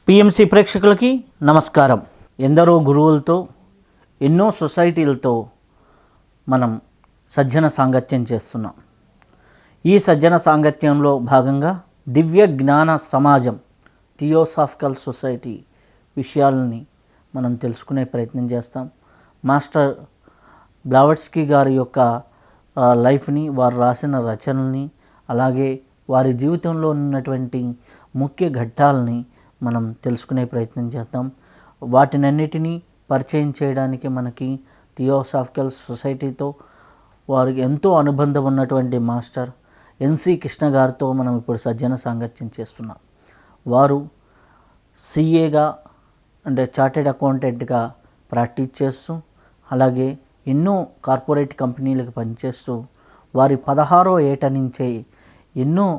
PMC ప్రేక్షకులకి నమస్కారం. ఎందరో గురువులతో ఎన్నో సొసైటీలతో మనం సజ్జన సాంగత్యం చేస్తున్నాం. ఈ సజ్జన సాంగత్యంలో భాగంగా దివ్య జ్ఞాన సమాజం థియోసాఫికల్ సొసైటీ విషయాలని మనం తెలుసుకునే ప్రయత్నం చేస్తాం. మాస్టర్ బ్లావట్స్కీ గారి యొక్క లైఫ్ని, వారు రాసిన రచనల్ని, అలాగే వారి జీవితంలో ఉన్నటువంటి ముఖ్య ఘట్టాలని మనం తెలుసుకునే ప్రయత్నం చేద్దాం. వాటినన్నిటినీ పరిచయం చేయడానికి మనకి థియోసాఫికల్ సొసైటీతో వారికి ఎంతో అనుబంధం ఉన్నటువంటి మాస్టర్ ఎన్సి కృష్ణ గారితో మనం ఇప్పుడు సజ్జన సాంగత్యం చేస్తున్నాం. వారు సిఏగా అంటే చార్టెడ్ అకౌంటెంట్గా ప్రాక్టీస్ చేస్తూ, అలాగే ఎన్నో కార్పొరేట్ కంపెనీలకు పనిచేస్తూ, వారి 16వ ఏట నుంచే ఎన్నో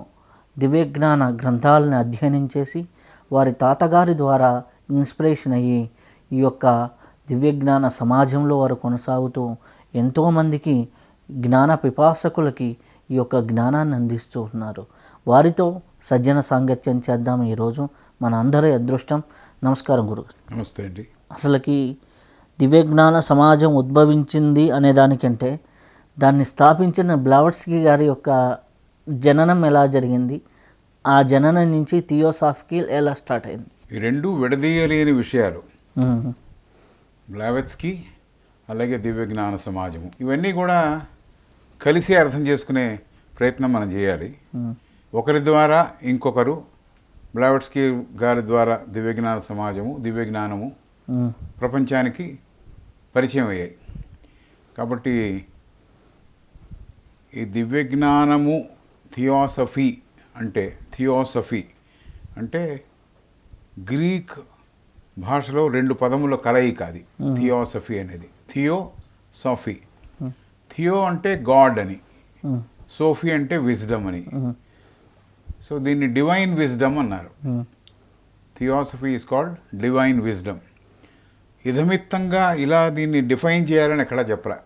దివ్యజ్ఞాన గ్రంథాలను అధ్యయనం చేసి, వారి తాతగారి ద్వారా ఇన్స్పిరేషన్ అయ్యి ఈ యొక్క దివ్యజ్ఞాన సమాజంలో వారు కొనసాగుతూ ఎంతోమందికి జ్ఞాన పిపాసకులకి ఈ యొక్క జ్ఞానాన్ని అందిస్తూ ఉన్నారు. వారితో సజ్జన సాంగత్యం చేద్దాం ఈరోజు. మన అందరి అదృష్టం. నమస్కారం గురు. నమస్తే అండి. అసలుకి దివ్యజ్ఞాన సమాజం ఉద్భవించింది అనే దానికంటే దాన్ని స్థాపించిన బ్లావట్స్కీ గారి యొక్క జననం ఎలా జరిగింది, ఆ జననం నుంచి థియోసాఫికల్ ఎలా స్టార్ట్ అయింది, ఈ రెండు విడదీయలేని విషయాలు. బ్లావట్స్కీ అలాగే దివ్యజ్ఞాన సమాజము, ఇవన్నీ కూడా కలిసి అర్థం చేసుకునే ప్రయత్నం మనం చేయాలి. ఒకరి ద్వారా ఇంకొకరు, బ్లావట్స్కీ గారి ద్వారా దివ్యజ్ఞాన సమాజము, దివ్యజ్ఞానము ప్రపంచానికి పరిచయం అయ్యాయి. కాబట్టి ఈ దివ్యజ్ఞానము థియోసఫీ అంటే గ్రీక్ భాషలో రెండు పదముల కలయిక అది థియోసఫీ అనేది. థియోసఫీ, థియో అంటే గాడ్ అని, సోఫీ అంటే విజ్డమ్ అని. సో దీన్ని డివైన్ విజ్డమ్ అన్నారు. Theosophy is called divine wisdom. ఇదమిత్తంగా ఇలా దీన్ని డిఫైన్ చేయాలని ఎక్కడా చెప్పరా.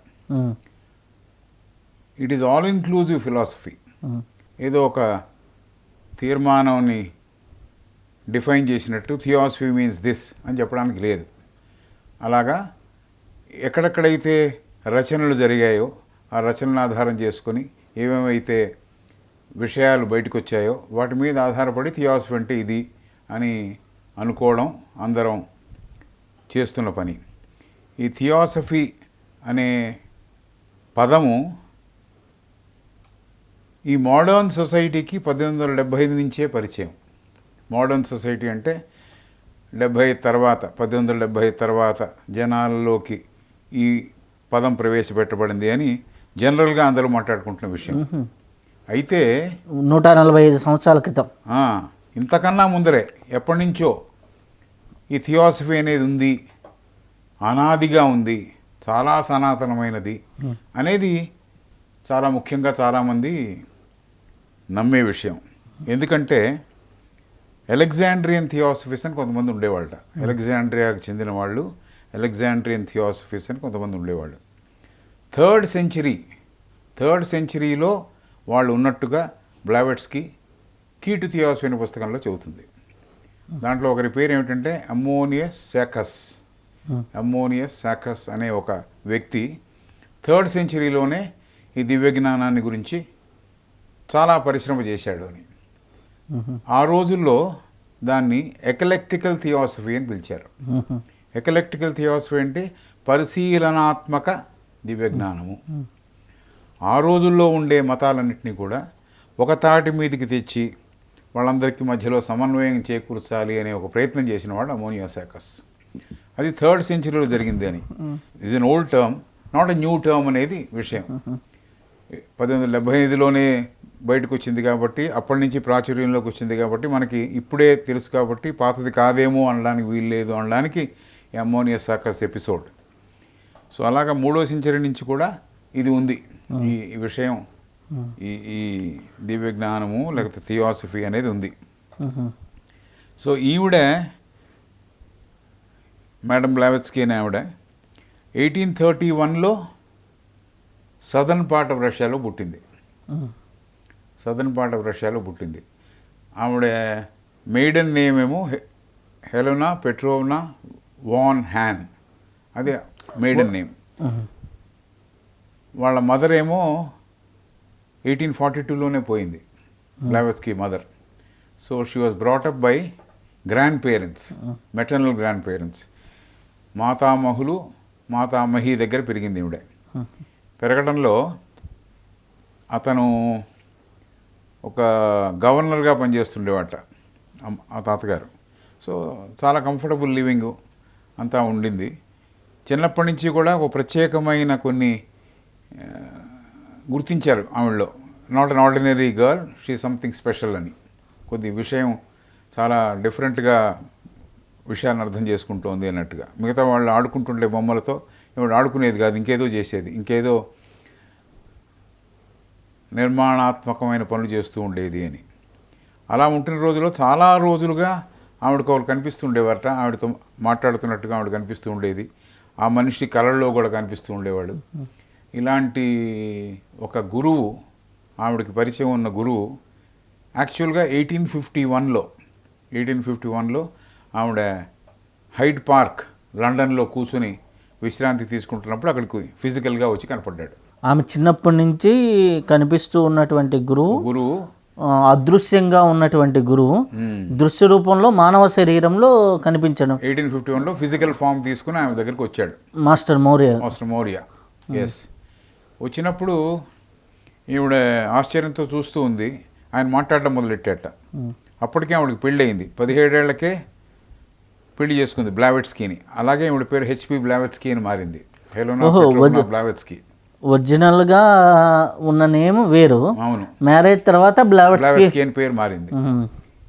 It is all inclusive philosophy. ఏదో ఒక తీర్మానాన్ని డిఫైన్ చేసినట్టు థియాసఫీ మీన్స్ దిస్ అని చెప్పడానికి లేదు. అలాగా ఎక్కడెక్కడైతే రచనలు జరిగాయో ఆ రచనలను ఆధారం చేసుకొని ఏమేమైతే విషయాలు బయటకు వచ్చాయో వాటి మీద ఆధారపడి థియాసఫీ అంటే ఇది అని అనుకోవడం అందరం చేస్తున్న పని. ఈ థియాసఫీ అనే పదము ఈ మోడర్న్ సొసైటీకి 1875 నుంచే పరిచయం. మోడర్న్ సొసైటీ అంటే 1870 తర్వాత జనాల్లోకి ఈ పదం ప్రవేశపెట్టబడింది అని జనరల్గా అందరూ మాట్లాడుకుంటున్న విషయం. అయితే 145 సంవత్సరాల క్రితం, ఇంతకన్నా ముందరే ఎప్పటి నుంచో ఈ థియోసఫీ అనేది ఉంది, అనాదిగా ఉంది, చాలా సనాతనమైనది అనేది చాలా ముఖ్యంగా చాలామంది నమ్మే విషయం. ఎందుకంటే అలెగ్జాండ్రియన్ థియోసఫీస్ అని కొంతమంది ఉండేవాళ్ళట. అలెగ్జాండ్రియాకి చెందిన వాళ్ళు అలెగ్జాండ్రియన్ థియోసఫీస్ అని కొంతమంది ఉండేవాళ్ళు. థర్డ్ సెంచరీలో వాళ్ళు ఉన్నట్టుగా బ్లావట్స్కీ కీ టు థియోసఫీ అనే పుస్తకంలో చెబుతుంది. దాంట్లో ఒకరి పేరు ఏమిటంటే అమ్మోనియస్ సాకస్ అనే ఒక వ్యక్తి 3rd సెంచరీలోనే ఈ దివ్యజ్ఞానాన్ని గురించి చాలా పరిశ్రమ చేశాడు అని. ఆ రోజుల్లో దాన్ని ఎకలెక్టికల్ థియోసఫీ అని పిలిచారు. ఎకలెక్టికల్ థియోసఫీ అంటే పరిశీలనాత్మక దివ్యజ్ఞానము. ఆ రోజుల్లో ఉండే మతాలన్నింటినీ కూడా ఒక తాటి మీదకి తెచ్చి వాళ్ళందరికీ మధ్యలో సమన్వయం చేకూర్చాలి అనే ఒక ప్రయత్నం చేసిన వాడు అమ్మోనియస్ సాకస్. అది 3rd సెంచరీలో జరిగింది అని. Is an old term, not a new term అనేది విషయం. 1875లోనే బయటకు వచ్చింది కాబట్టి, అప్పటి నుంచి ప్రాచుర్యంలోకి వచ్చింది కాబట్టి మనకి ఇప్పుడే తెలుసు కాబట్టి పాతది కాదేమో అనడానికి వీలు లేదు అనడానికి ఈ అమ్మోనియస్ సాకస్ ఎపిసోడ్. సో అలాగా 3వ సెంచరీ నుంచి కూడా ఇది ఉంది, ఈ విషయం, ఈ దివ్యజ్ఞానము లేకపోతే థియోసఫీ అనేది ఉంది. సో ఈవిడ మేడం బ్లావట్స్కీ అనే ఆవిడ 1831లో సదర్న్ పార్ట్ ఆఫ్ రష్యాలో పుట్టింది. ఆవిడ మెయిడన్ నేమ్ ఏమో హెలెనా పెట్రోవ్నా వాన్ హ్యాన్, అదే మెయిడన్ నేమ్. వాళ్ళ మదర్ ఏమో 1842లోనే పోయింది, Blavatsky mother. So she was brought up by grand parents, maternal grand parents. మాతామహి దగ్గర పెరిగింది ఈవిడ. పెరగడంలో అతను ఒక గవర్నర్గా పనిచేస్తుండేవాట ఆ తాతగారు. సో చాలా కంఫర్టబుల్ లివింగ్ అంతా ఉండింది. చిన్నప్పటి నుంచి కూడా ఒక ప్రత్యేకమైన కొన్ని గుర్తించారు ఆవిడలో. Not an ordinary girl, she something special అని. కొద్ది విషయం చాలా డిఫరెంట్గా విషయాన్ని అర్థం చేసుకుంటోంది అన్నట్టుగా. మిగతా వాళ్ళు ఆడుకుంటుండే బొమ్మలతో ఈవిడ ఆడుకునేది కాదు, ఇంకేదో చేసేది, ఇంకేదో నిర్మాణాత్మకమైన పనులు చేస్తూ ఉండేది అని. అలా ఉంటున్న రోజుల్లో చాలా రోజులుగా ఆవిడకు వాళ్ళు కనిపిస్తూ ఉండేవారట. ఆవిడతో మాట్లాడుతున్నట్టుగా ఆవిడ కనిపిస్తూ ఉండేది. ఆ మనిషి కళల్లో కూడా కనిపిస్తూ ఉండేవాడు. ఇలాంటి ఒక గురువు, ఆవిడకి పరిచయం ఉన్న గురువు యాక్చువల్గా 1851లో ఆవిడ హైడ్ పార్క్ లండన్లో కూర్చుని విశ్రాంతి తీసుకుంటున్నప్పుడు అక్కడికి ఫిజికల్గా వచ్చి కనపడ్డాడు. ఆమె చిన్నప్పటి నుంచి కనిపిస్తూ ఉన్నటువంటి గురువు అదృశ్యంగా ఉన్నటువంటి గురువు దృశ్య రూపంలో మానవ శరీరంలో కనిపించడం 1851లో ఫిజికల్ ఫామ్ తీసుకుని ఆమె దగ్గరికి వచ్చాడు మాస్టర్ మౌర్య. ఎస్. వచ్చినప్పుడు ఈవిడ ఆశ్చర్యంతో చూస్తూ ఉంది. ఆయన మాట్లాడడం మొదలెట్టాట. అప్పటికే ఆవిడకి పెళ్ళి అయింది. 17 ఏళ్లకే పెళ్లి చేసుకుంది బ్లావెట్స్కీని. అలాగే ఈవిడ పేరు హెచ్పి బ్లావెట్స్కీ అని మారింది, హెలెనా పెట్రోవ్నా బ్లావెట్స్కీ. ఒరిజినల్గా ఉన్న నేమ్ వేరు, అవును, మ్యారేజ్ తర్వాత బ్లావెట్స్కీ అని పేరు మారింది.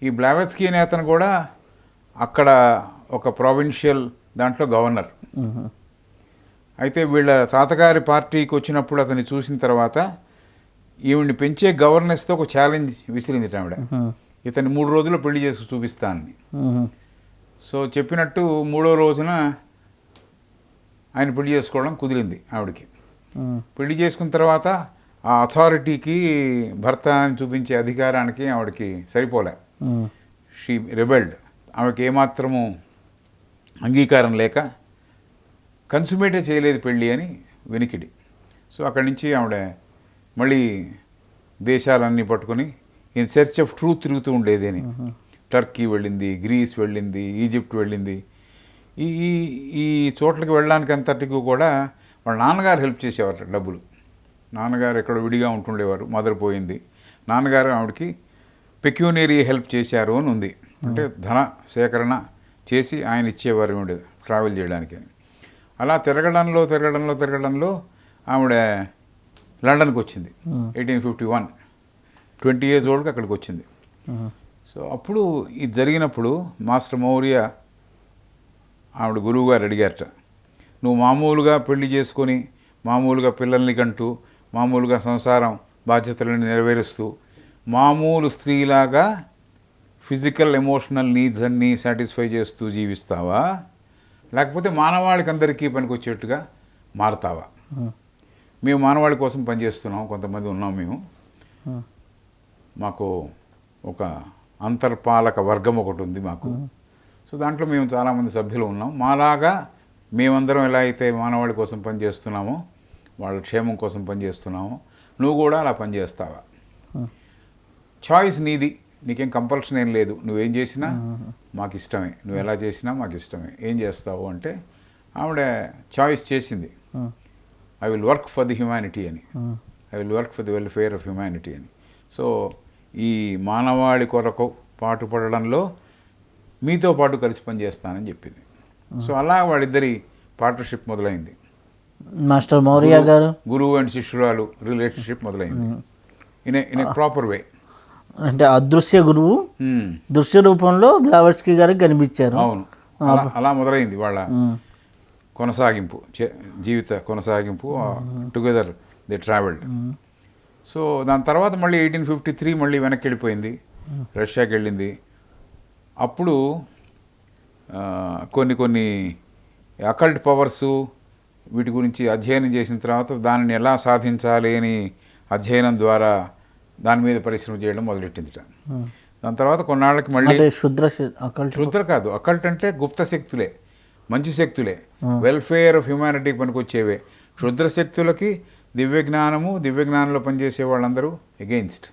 ఈ బ్లావెట్స్కీ అనే అతను కూడా అక్కడ ఒక ప్రావిన్షియల్ దాంట్లో గవర్నర్. అయితే వీళ్ళ తాతగారి పార్టీకి వచ్చినప్పుడు అతన్ని చూసిన తర్వాత ఈవిడ్ని పెంచే గవర్నెస్తో ఒక ఛాలెంజ్ విసిరింది ఆవిడ. ఇతన్ని 3 రోజుల్లో పెళ్లి చేసుకు చూపిస్తానని. సో చెప్పినట్టు 3వ రోజున ఆయన పెళ్లి చేసుకోవడం కుదిరింది ఆవిడకి. పెళ్లి చేసుకున్న తర్వాత ఆ అథారిటీకి, భర్త అని చూపించే అధికారానికి ఆవిడకి సరిపోలే. She rebelled. ఆవిడకి ఏమాత్రము అంగీకారం లేక కన్సుమేటే చేయలేదు పెళ్ళి అని వెనికిడి. సో అక్కడి నుంచి ఆవిడ మళ్ళీ దేశాలన్నీ పట్టుకొని ఇన్ సెర్చ్ ఆఫ్ ట్రూత్ తిరుగుతూ ఉండేది అని. టర్కీ వెళ్ళింది, గ్రీస్ వెళ్ళింది, ఈజిప్ట్ వెళ్ళింది. ఈ ఈ చోట్లకి వెళ్ళడానికి అంతటికి కూడా వాళ్ళ నాన్నగారు హెల్ప్ చేసేవారు. డబ్బులు నాన్నగారు ఎక్కడో విడిగా ఉంటుండేవారు, మదర్ పోయింది. నాన్నగారు ఆవిడకి పెక్యూనరీ హెల్ప్ చేశారు అని ఉంది. అంటే ధన సేకరణ చేసి ఆయన ఇచ్చేవారు ఆవిడ ట్రావెల్ చేయడానికి. అలా తిరగడంలో ఆవిడ లండన్కి వచ్చింది 1851. 20 years oldకి అక్కడికి వచ్చింది. సో అప్పుడు ఇది జరిగినప్పుడు మాస్టర్ మౌర్య ఆవిడ గురువు గారు అడిగారట, నువ్వు మామూలుగా పెళ్లి చేసుకొని మామూలుగా పిల్లల్ని కంటూ మామూలుగా సంసారం బాధ్యతలను నెరవేరుస్తూ మామూలు స్త్రీలాగా ఫిజికల్ ఎమోషనల్ నీడ్స్ అన్నీ సాటిస్ఫై చేస్తూ జీవిస్తావా, లేకపోతే మానవాళికి అందరికీ పనికొచ్చేట్టుగా మారతావా? మేము మానవాళి కోసం పనిచేస్తున్నాం, కొంతమంది ఉన్నాం మేము. మాకు ఒక అంతర్పాలక వర్గం ఒకటి ఉంది మాకు. సో దాంట్లో మేము చాలామంది సభ్యులు ఉన్నాం. మాలాగా మేమందరం ఎలా అయితే మానవాళి కోసం పనిచేస్తున్నామో, వాళ్ళ క్షేమం కోసం పనిచేస్తున్నామో, నువ్వు కూడా అలా పనిచేస్తావా? చాయిస్ నీది, నీకేం కంపల్షన్ ఏం లేదు. నువ్వేం చేసినా మాకు ఇష్టమే, నువ్వు ఎలా చేసినా మాకు ఇష్టమే. ఏం చేస్తావు అంటే ఆవిడ చాయిస్ చేసింది, I will work for the humanity అని, I will work for the welfare of humanity అని. సో ఈ మానవాళి కొరకు పాటుపడడంలో మీతో పాటు కలిసి పనిచేస్తానని చెప్పింది. సో అలా వాళ్ళిద్దరి పార్ట్నర్షిప్ మొదలైంది. మాస్టర్ మౌర్య గారు గురువు అండ్ శిష్యురాలు రిలేషన్షిప్ మొదలైంది ఇన్ ఏ ప్రాపర్ వే. అంటే అదృశ్య గురువు దృశ్య రూపంలో బ్లావెట్స్కీ గారికి కనిపించారు. అవును, అలా మొదలైంది వాళ్ళ కొనసాగింపు, జీవిత కొనసాగింపు. Together they travelled. సో దాని తర్వాత మళ్ళీ 1853 మళ్ళీ వెనక్కి వెళ్ళిపోయింది, రష్యాకి వెళ్ళింది. అప్పుడు కొన్ని అకల్ట్ పవర్సు వీటి గురించి అధ్యయనం చేసిన తర్వాత దానిని ఎలా సాధించాలి అని అధ్యయనం ద్వారా దాని మీద పరిశ్రమ చేయడం మొదలెట్టిందిట. దాని తర్వాత కొన్నాళ్ళకి మళ్ళీ అంటే అకల్ట్ క్షుద్ర కాదు, అకల్ట్ అంటే గుప్త శక్తులే, మంచి శక్తులే, వెల్ఫేర్ ఆఫ్ హ్యుమానిటీ పనికొచ్చేవే. క్షుద్ర శక్తులకి దివ్య జ్ఞానంలో పనిచేసే వాళ్ళందరూ ఎగెయిన్స్ట్.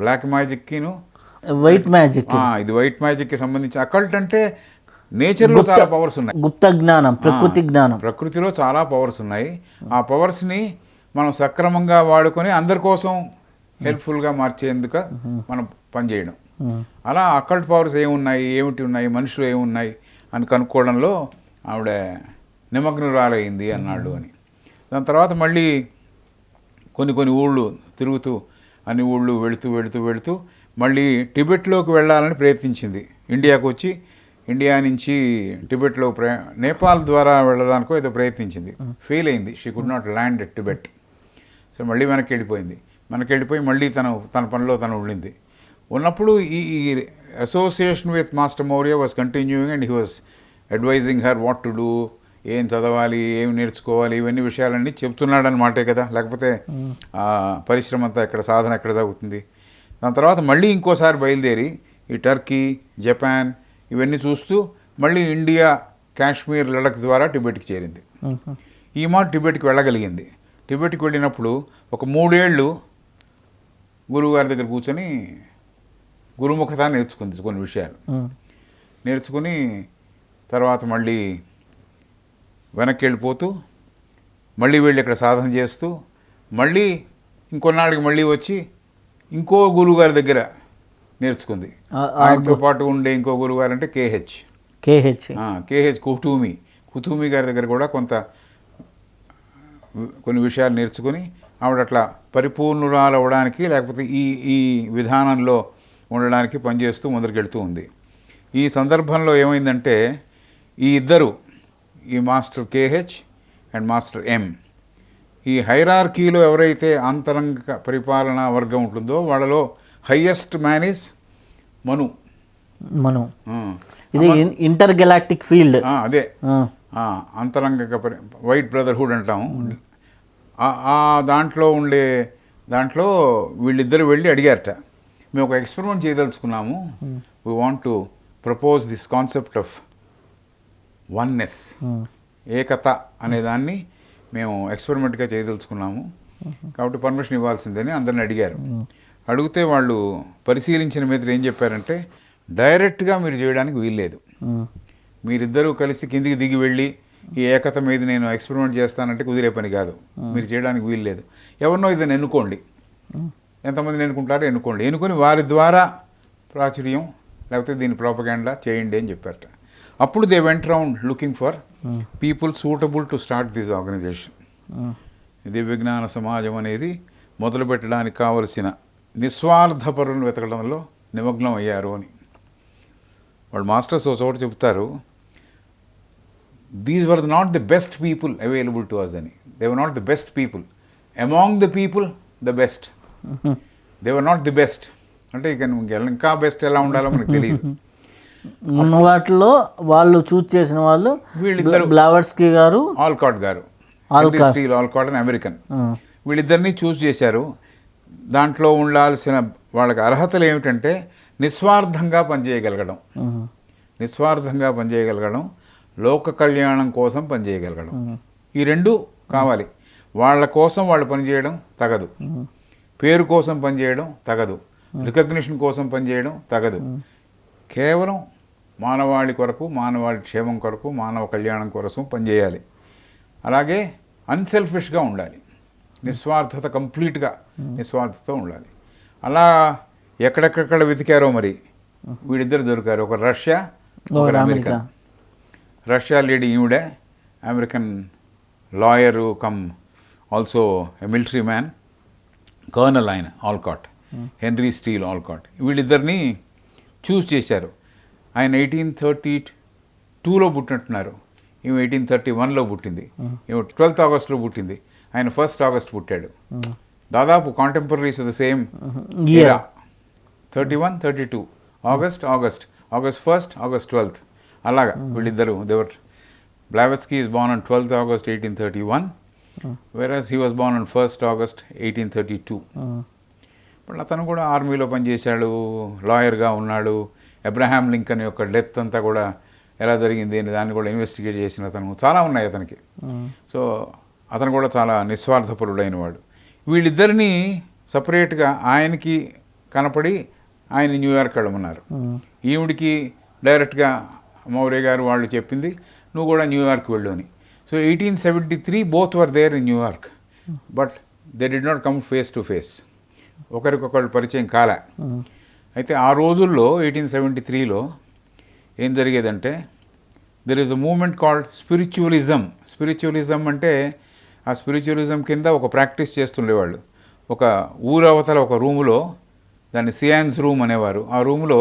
బ్లాక్ మ్యాజిక్కిను వైట్ మ్యాజిక్, ఇది వైట్ మ్యాజిక్కి సంబంధించి. అకల్ట్ అంటే నేచర్లో చాలా పవర్స్ ఉన్నాయి, గుప్త జ్ఞానం, ప్రకృతి జ్ఞానం, ప్రకృతిలో చాలా పవర్స్ ఉన్నాయి. ఆ పవర్స్ని మనం సక్రమంగా వాడుకొని అందరి కోసం హెల్ప్ఫుల్గా మార్చేందుకు మనం పనిచేయడం. అలా అకల్ట్ పవర్స్ ఏమిటి ఉన్నాయి, మనుషులు ఏమున్నాయి అని కనుక్కోవడంలో ఆవిడ నిమగ్నురాలయ్యింది అన్నాడు అని. దాని తర్వాత మళ్ళీ కొన్ని ఊళ్ళు తిరుగుతూ, అన్ని ఊళ్ళు వెళుతూ మళ్ళీ టిబెట్లోకి వెళ్ళాలని ప్రయత్నించింది. ఇండియాకు వచ్చి ఇండియా నుంచి టిబెట్లో నేపాల్ ద్వారా వెళ్ళడానికో ఏదో ప్రయత్నించింది, ఫెయిల్ అయింది. She could not land at Tibet. So మళ్ళీ వెనక్కి వెళ్ళిపోయి మళ్ళీ తన పనిలో తను ఉండింది. ఉన్నప్పుడు ఈ association with master Maurya was continuing and he was advising her what to do, ఏం చదవాలి, ఏం నేర్చుకోవాలి, ఇవన్నీ విషయాలన్నీ చెప్తున్నాడు అన్నమాటే కదా, లేకపోతే పరిశ్రమ అంతా సాధన ఎక్కడ జరుగుతుంది. దాని తర్వాత మళ్ళీ ఇంకోసారి బయలుదేరి ఈ టర్కీ, జపాన్ ఇవన్నీ చూస్తూ మళ్ళీ ఇండియా, కాశ్మీర్, లడఖ్ ద్వారా టిబెట్కి చేరింది. ఈ మాట టిబెట్కి వెళ్ళగలిగింది. టిబెట్కి వెళ్ళినప్పుడు ఒక 3 ఏళ్ళు గురువుగారి దగ్గర కూర్చొని గురుముఖత నేర్చుకుంది, కొన్ని విషయాలు నేర్చుకుని తర్వాత మళ్ళీ వెనక్కి వెళ్ళిపోతూ మళ్ళీ వెళ్ళి ఇక్కడ సాధన చేస్తూ మళ్ళీ ఇంకొన్నాళ్ళకి మళ్ళీ వచ్చి ఇంకో గురువుగారి దగ్గర నేర్చుకుంది. ఆయనతో పాటు ఉండే ఇంకో గురువుగారు అంటే కేహెచ్ కుతూమి గారి దగ్గర కూడా కొన్ని విషయాలు నేర్చుకుని ఆవిడ అట్లా పరిపూర్ణురాలు అవ్వడానికి, లేకపోతే ఈ విధానంలో ఉండడానికి పనిచేస్తూ ముందరికెళ్తూ ఉంది. ఈ సందర్భంలో ఏమైందంటే ఈ ఇద్దరు, ఈ మాస్టర్ కేహెచ్ అండ్ మాస్టర్ ఎం, ఈ హైరార్కీలో ఎవరైతే అంతరంగ పరిపాలనా వర్గం ఉంటుందో వాళ్ళలో హైయెస్ట్ మ్యాన్ ఈజ్ మను. ఇది ఇంటర్ గెలాక్టిక్ ఫీల్డ్, అదే అంతరంగ వైట్ బ్రదర్హుడ్ అంటాము. దాంట్లో వీళ్ళిద్దరు వెళ్ళి అడిగారట, మేము ఒక ఎక్స్పెరిమెంట్ చేయదలుచుకున్నాము, we want to propose this concept of oneness, ఏకత అనే దాన్ని మేము ఎక్స్పెరిమెంట్గా చేయదలుచుకున్నాము, కాబట్టి పర్మిషన్ ఇవ్వాల్సిందని అందరిని అడిగారు. అడిగితే వాళ్ళు పరిశీలించిన మీద ఏం చెప్పారంటే, డైరెక్ట్గా మీరు చేయడానికి వీల్లేదు, మీరిద్దరూ కలిసి కిందికి దిగి వెళ్ళి ఈ ఏకత మీద నేను ఎక్స్పెరిమెంట్ చేస్తానంటే కుదిరే పని కాదు, మీరు చేయడానికి వీల్లేదు. ఎవరినో ఇదని ఎన్నుకోండి, ఎంతమందిని ఎన్నుకొని వారి ద్వారా ప్రాచుర్యం లేకపోతే దీని ప్రోపగాండా చేయండి అని చెప్పారట. అప్పుడు they went round looking for people suitable to start this organisation. దివ్యజ్ఞాన సమాజం అనేది మొదలు పెట్టడానికి కావలసిన నిస్వార్థపరులను వెతకడంలో నిమగ్నం అయ్యారు అని. వాళ్ళు మాస్టర్స్ ఒక చోట చెప్తారు, these were not the best people available to us అని. They were not the best people among the people, the best. They were not the best అంటే ఇక ఇంకా బెస్ట్ ఎలా ఉండాలో మనకు తెలియదు. ఉన్న వాటిలో వాళ్ళు చూస్ చేసిన వాళ్ళు వీళ్ళిద్దరు, బ్లావర్స్కీ గారు, ఆల్కాట్ గారు, స్టీల్ ఆల్కాట్ అని అమెరికన్, వీళ్ళిద్దరిని చూస్ చేశారు. దాంట్లో ఉండాల్సిన వాళ్ళకి అర్హతలు ఏమిటంటే నిస్వార్థంగా పనిచేయగలగడం, లోక కళ్యాణం కోసం పనిచేయగలగడం. ఈ రెండు కావాలి. వాళ్ళ కోసం వాళ్ళు పనిచేయడం తగదు, పేరు కోసం పనిచేయడం తగదు, రికగ్నిషన్ కోసం పనిచేయడం తగదు. కేవలం మానవాళి కొరకు, మానవాళి క్షేమం కొరకు, మానవ కళ్యాణం కోసం పనిచేయాలి. అలాగే అన్సెల్ఫిష్గా ఉండాలి, నిస్వార్థత, కంప్లీట్గా నిస్వార్థతో ఉండాలి. అలా ఎక్కడెక్కడ వెతికారో మరి వీడిద్దరు దొరికారు. ఒక రష్యా, ఒక అమెరికన్. రష్యా లేడీ ఈవిడే, American lawyer come also a military man, colonel ఆయన ఆల్కాట్, హెన్రీ స్టీల్ ఆల్కాట్. వీళ్ళిద్దరిని చూస్ చేశారు. ఆయన 1832లో పుట్టినట్టున్నారు, ఈమె 1831లో పుట్టింది. ఈమె 12th ఆగస్టులో పుట్టింది, ఆయన 1st ఆగస్ట్ పుట్టాడు. దాదాపు contemporaries the same year, 31, 32, August 1st, August 12th, అలాగా వీళ్ళిద్దరు. దేవర్ Blavatsky is born on 12th August 1831, whereas he was born on 1st August 1832. ఇప్పుడు అతను కూడా ఆర్మీలో పనిచేశాడు, లాయర్గా ఉన్నాడు. అబ్రహాం లింకన్ యొక్క డెత్ అంతా కూడా ఎలా జరిగింది అని దాన్ని కూడా ఇన్వెస్టిగేట్ చేసిన అతను చాలా ఉన్నాయి అతనికి. సో అతను కూడా చాలా నిస్వార్థపరుడైన వాడు. వీళ్ళిద్దరినీ సపరేట్గా ఆయనకి కనపడి ఆయన న్యూయార్క్ వెళ్ళమన్నారు. ఈవిడికి డైరెక్ట్గా మౌర్య గారు వాళ్ళు చెప్పింది నువ్వు కూడా న్యూయార్క్ వెళ్ళు అని. So 1873 both were there in New York, but they did not come face to face. ఒకరికొకరు పరిచయం కాలే. అయితే ఆ రోజుల్లో 1873లో ఏం జరిగేదంటే there is a movement called spiritualism. Spiritualism అంటే ఆ స్పిరిచువలిజం కింద ఒక ప్రాక్టీస్ చేస్తుండేవాళ్ళు. ఒక ఊరవతల ఒక రూములో, దాన్ని సియాన్స్ రూమ్ అనేవారు, ఆ రూములో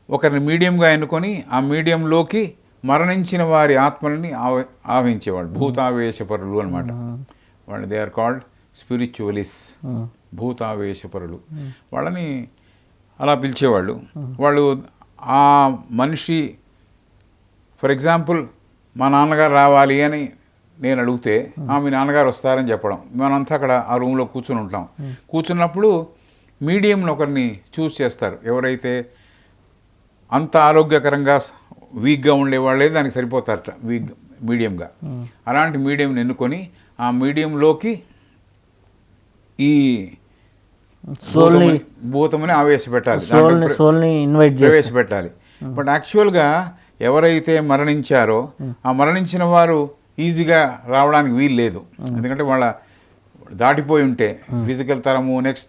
ఒకరిని మీడియంగా ఎన్నుకొని ఆ మీడియంలోకి మరణించిన వారి ఆత్మల్ని ఆవహించేవాళ్ళు. భూతావేశపరులు అనమాట వాళ్ళు. దే ఆర్ కాల్డ్ స్పిరిచువలిస్, భూతావేశపరులు. వాళ్ళని అలా పిలిచేవాళ్ళు. వాళ్ళు ఆ మనిషి, ఫర్ ఎగ్జాంపుల్ మా నాన్నగారు రావాలి అని నేను అడిగితే మీ నాన్నగారు వస్తారని చెప్పడం. మనంతా అక్కడ ఆ రూమ్లో కూర్చుని ఉంటాం. కూర్చున్నప్పుడు మీడియంను ఒకరిని చూస్ చేస్తారు. ఎవరైతే అంత ఆరోగ్యకరంగా వీక్గా ఉండేవాళ్ళే దానికి సరిపోతారట మీడియంగా. అలాంటి మీడియంని ఎన్నుకొని ఆ మీడియంలోకి ఈ భూతముని ఆవేశపెట్టాలి, ప్రవేశపెట్టాలి. బట్ యాక్చువల్గా ఎవరైతే మరణించారో ఆ మరణించిన వారు ఈజీగా రావడానికి వీలు లేదు. ఎందుకంటే వాళ్ళ దాటిపోయి ఉంటే, ఫిజికల్ తలము నెక్స్ట్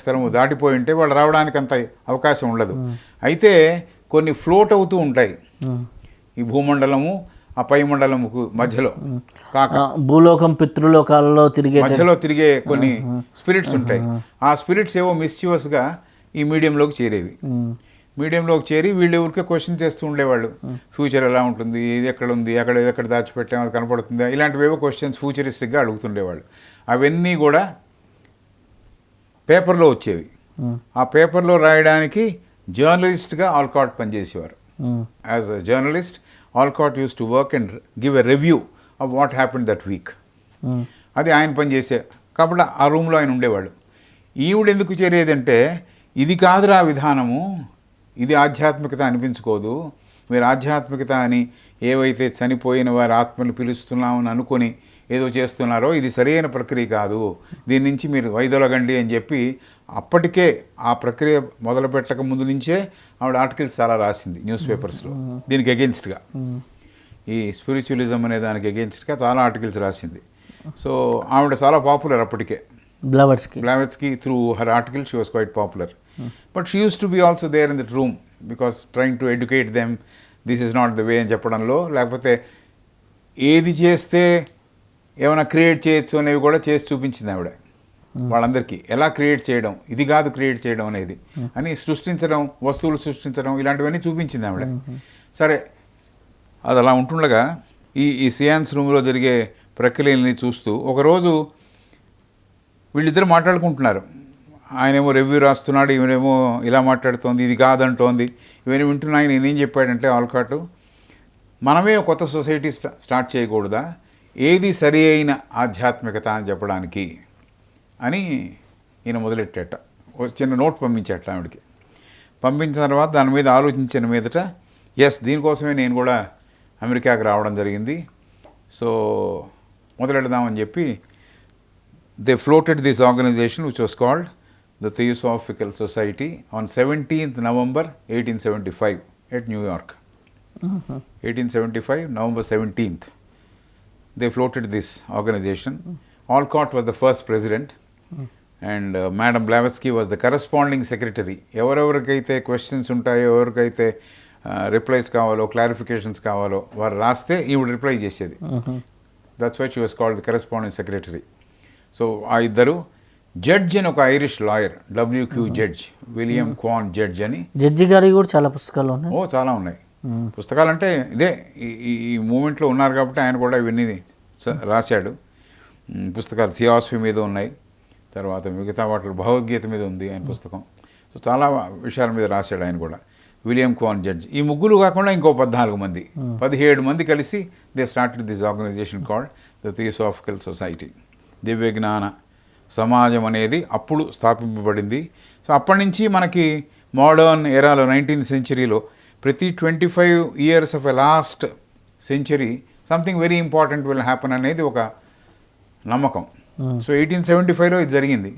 తలము దాటిపోయి ఉంటే వాళ్ళు రావడానికి అంత అవకాశం ఉండదు. అయితే కొన్ని ఫ్లోట్ అవుతూ ఉంటాయి ఈ భూమండలము ఆ పై మండలముకు మధ్యలో, కాక భూలోకం పితృలోకాలలో మధ్యలో తిరిగే కొన్ని స్పిరిట్స్ ఉంటాయి. ఆ స్పిరిట్స్ ఏవో మిస్చివస్గా ఈ మీడియంలోకి చేరేవి. మీడియంలోకి చేరి వీళ్ళు ఊరికే క్వశ్చన్ చేస్తూ ఉండేవాళ్ళు. ఫ్యూచర్ ఎలా ఉంటుంది, ఇది ఎక్కడ ఉంది, ఎక్కడ దాచిపెట్టాము, అది కనపడుతుందా, ఇలాంటివేవో క్వశ్చన్స్ ఫ్యూచరిస్టిక్గా అడుగుతుండేవాళ్ళు. అవన్నీ కూడా పేపర్లో వచ్చేవి. ఆ పేపర్లో రాయడానికి జర్నలిస్ట్గా ఆల్కాట్ పనిచేసేవారు. As a journalist Allcott use to work and give a review of what happened that week. అది ఆయన పనిచేసే కాబట్టి ఆ రూమ్లో ఆయన ఉండేవాడు. ఈవిడ ఎందుకు చేరేదంటే ఇది కాదురా విధానము, ఇది ఆధ్యాత్మికత అనిపించుకోదు, మీరు ఆధ్యాత్మికత అని ఏవైతే చనిపోయిన వారి ఆత్మలు పిలుస్తున్నామని అనుకొని ఏదో చేస్తున్నారో ఇది సరైన ప్రక్రియ కాదు, దీని నుంచి మీరు వైదొలగండి అని చెప్పి అప్పటికే ఆ ప్రక్రియ మొదలు పెట్టక ముందు నుంచే ఆవిడ ఆర్టికల్స్ చాలా రాసింది న్యూస్ పేపర్స్లో. దీనికి అగెన్స్ట్గా, ఈ స్పిరిచువలిజం అనే దానికి అగెన్స్ట్గా చాలా ఆర్టికల్స్ రాసింది. సో ఆవిడ చాలా పాపులర్ అప్పటికే. Blavatsky, through her article, she was quite popular. But she used to be also there in that room because trying to educate them, this is not the way అని చెప్పడంలో, లేకపోతే ఏది చేస్తే ఏమైనా క్రియేట్ చేయొచ్చు అనేవి కూడా చేసి చూపించింది ఆవిడ వాళ్ళందరికీ. ఎలా క్రియేట్ చేయడం, ఇది కాదు క్రియేట్ చేయడం అనేది అని సృష్టించడం, వస్తువులు సృష్టించడం, ఇలాంటివన్నీ చూపించింది ఆవిడ. సరే, అది అలా ఉంటుండగా ఈ సియాన్స్ రూమ్లో జరిగే ప్రక్రియల్ని చూస్తూ ఒకరోజు వీళ్ళిద్దరు మాట్లాడుకుంటున్నారు. ఆయనేమో రివ్యూ రాస్తున్నాడు, ఈమెనేమో ఇలా మాట్లాడుతోంది, ఇది కాదంటోంది. ఇవన్నీ వింటున్నా ఆయన ఏం చెప్పాడంటే ఆల్కాట్, మనమే కొత్త సొసైటీ స్టార్ట్ చేయకూడదా, ఏది సరి అయిన ఆధ్యాత్మికత అని చెప్పడానికి అని ఈయన మొదలెట్టేట. ఒక చిన్న నోట్ పంపించేట ఆవిడకి. పంపించిన తర్వాత దాని మీద ఆలోచించిన మీదట, ఎస్, దీనికోసమే నేను కూడా అమెరికాకి రావడం జరిగింది, సో మొదలెడదామని చెప్పి they floated this organization which was called the Theosophical Society on 17th November 1875 at New York. 1875, November 17th. They floated this organization. Alcott was the first president and Madam Blavatsky was the corresponding secretary. ఎవరెవరికైతే questions ఉంటాయో, ఎవరికైతే replies కావాలో, clarifications కావాలో వారు రాస్తే ఈవిడ reply చేసేది. That's why she was called the corresponding secretary. So ఆ ఇద్దరు, జడ్జ్ అని ఒక Irish lawyer, WQ Judge, William Quan Judge అని. జడ్జి గారి కూడా చాలా పుస్తకాలు ఉన్నాయి. చాలా ఉన్నాయి పుస్తకాలు. అంటే ఇదే ఈ మూమెంట్లో ఉన్నారు కాబట్టి ఆయన కూడా ఇవన్నీ రాశాడు పుస్తకాలు. థియాసఫీ మీద ఉన్నాయి, తర్వాత మిగతా వాటిలో భగవద్గీత మీద ఉంది ఆయన పుస్తకం. సో చాలా విషయాల మీద రాశాడు ఆయన కూడా, విలియం క్వాన్ జడ్జ్. ఈ ముగ్గురు కాకుండా ఇంకో 14 మంది, 17 మంది కలిసి they started this organisation called the Theosophical Society. దివ్య జ్ఞాన సమాజం అనేది అప్పుడు స్థాపింపబడింది. సో అప్పటి నుంచి మనకి మోడర్న్ ఎరాలో 19th సెంచరీలో ప్రతి 25 years of a last century something very important will happen అనేది ఒక నమ్మకం. సో 1875లో ఇది జరిగింది.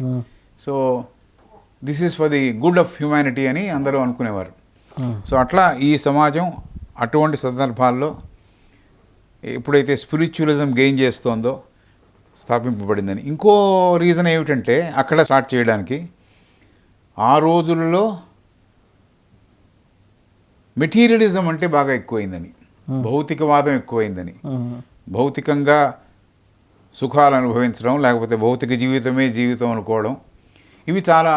So this is for the good of humanity అని అందరూ అనుకునేవారు. సో అట్లా ఈ సమాజం అటువంటి సందర్భాల్లో ఎప్పుడైతే స్పిరిచువలిజం గెయిన్ చేస్తోందో స్థాపింపబడిందని. ఇంకో రీజన్ ఏమిటంటే అక్కడ స్టార్ట్ చేయడానికి ఆ రోజుల్లో మెటీరియలిజం అంటే బాగా ఎక్కువైందని, భౌతికవాదం ఎక్కువైందని, భౌతికంగా సుఖాలు అనుభవించడం, లేకపోతే భౌతిక జీవితమే జీవితం అనుకోవడం, ఇవి చాలా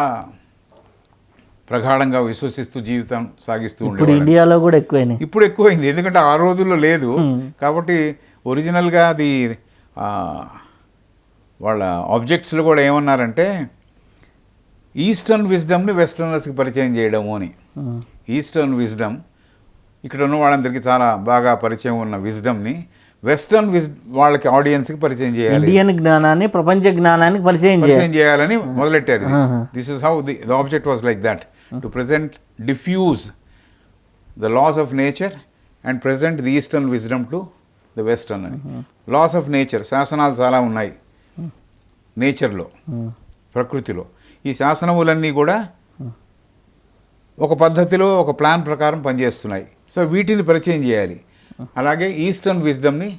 ప్రగాఢంగా విశ్వసిస్తూ జీవితం సాగిస్తూ ఇప్పుడు ఉండేవాళ్ళు. ఇండియాలో కూడా ఎక్కువైనాయి. ఇప్పుడు ఎక్కువైంది, ఎందుకంటే ఆ రోజుల్లో లేదు కాబట్టి. ఒరిజినల్గా అది వాళ్ళ ఆబ్జెక్ట్స్లో కూడా ఏమన్నారంటే ఈస్టర్న్ విజ్డమ్ని వెస్టర్నర్స్కి పరిచయం చేయడము అని. ఈస్టర్న్ విజ్డమ్ ఇక్కడ ఉన్న వాళ్ళందరికీ చాలా బాగా పరిచయం ఉన్న విజ్డమ్ని వెస్టర్న్ వాళ్ళకి ఆడియన్స్కి పరిచయం చేయాలి, ఇండియన్ జ్ఞానాన్ని ప్రపంచ జ్ఞానానికి పరిచయం చేయాలని మొదలెట్టారు. This is how the object was like that, to present diffuse the laws of nature and present the eastern wisdom to the western అని. లాస్ ఆఫ్ నేచర్, శాసనాలు చాలా ఉన్నాయి నేచర్లో, ప్రకృతిలో. ఈ శాసనములన్నీ కూడా ఒక పద్ధతిలో ఒక ప్లాన్ ప్రకారం పనిచేస్తున్నాయి. సో వీటిని పరిచయం చేయాలి. అలాగే ఈస్టర్న్ విజ్డమ్ని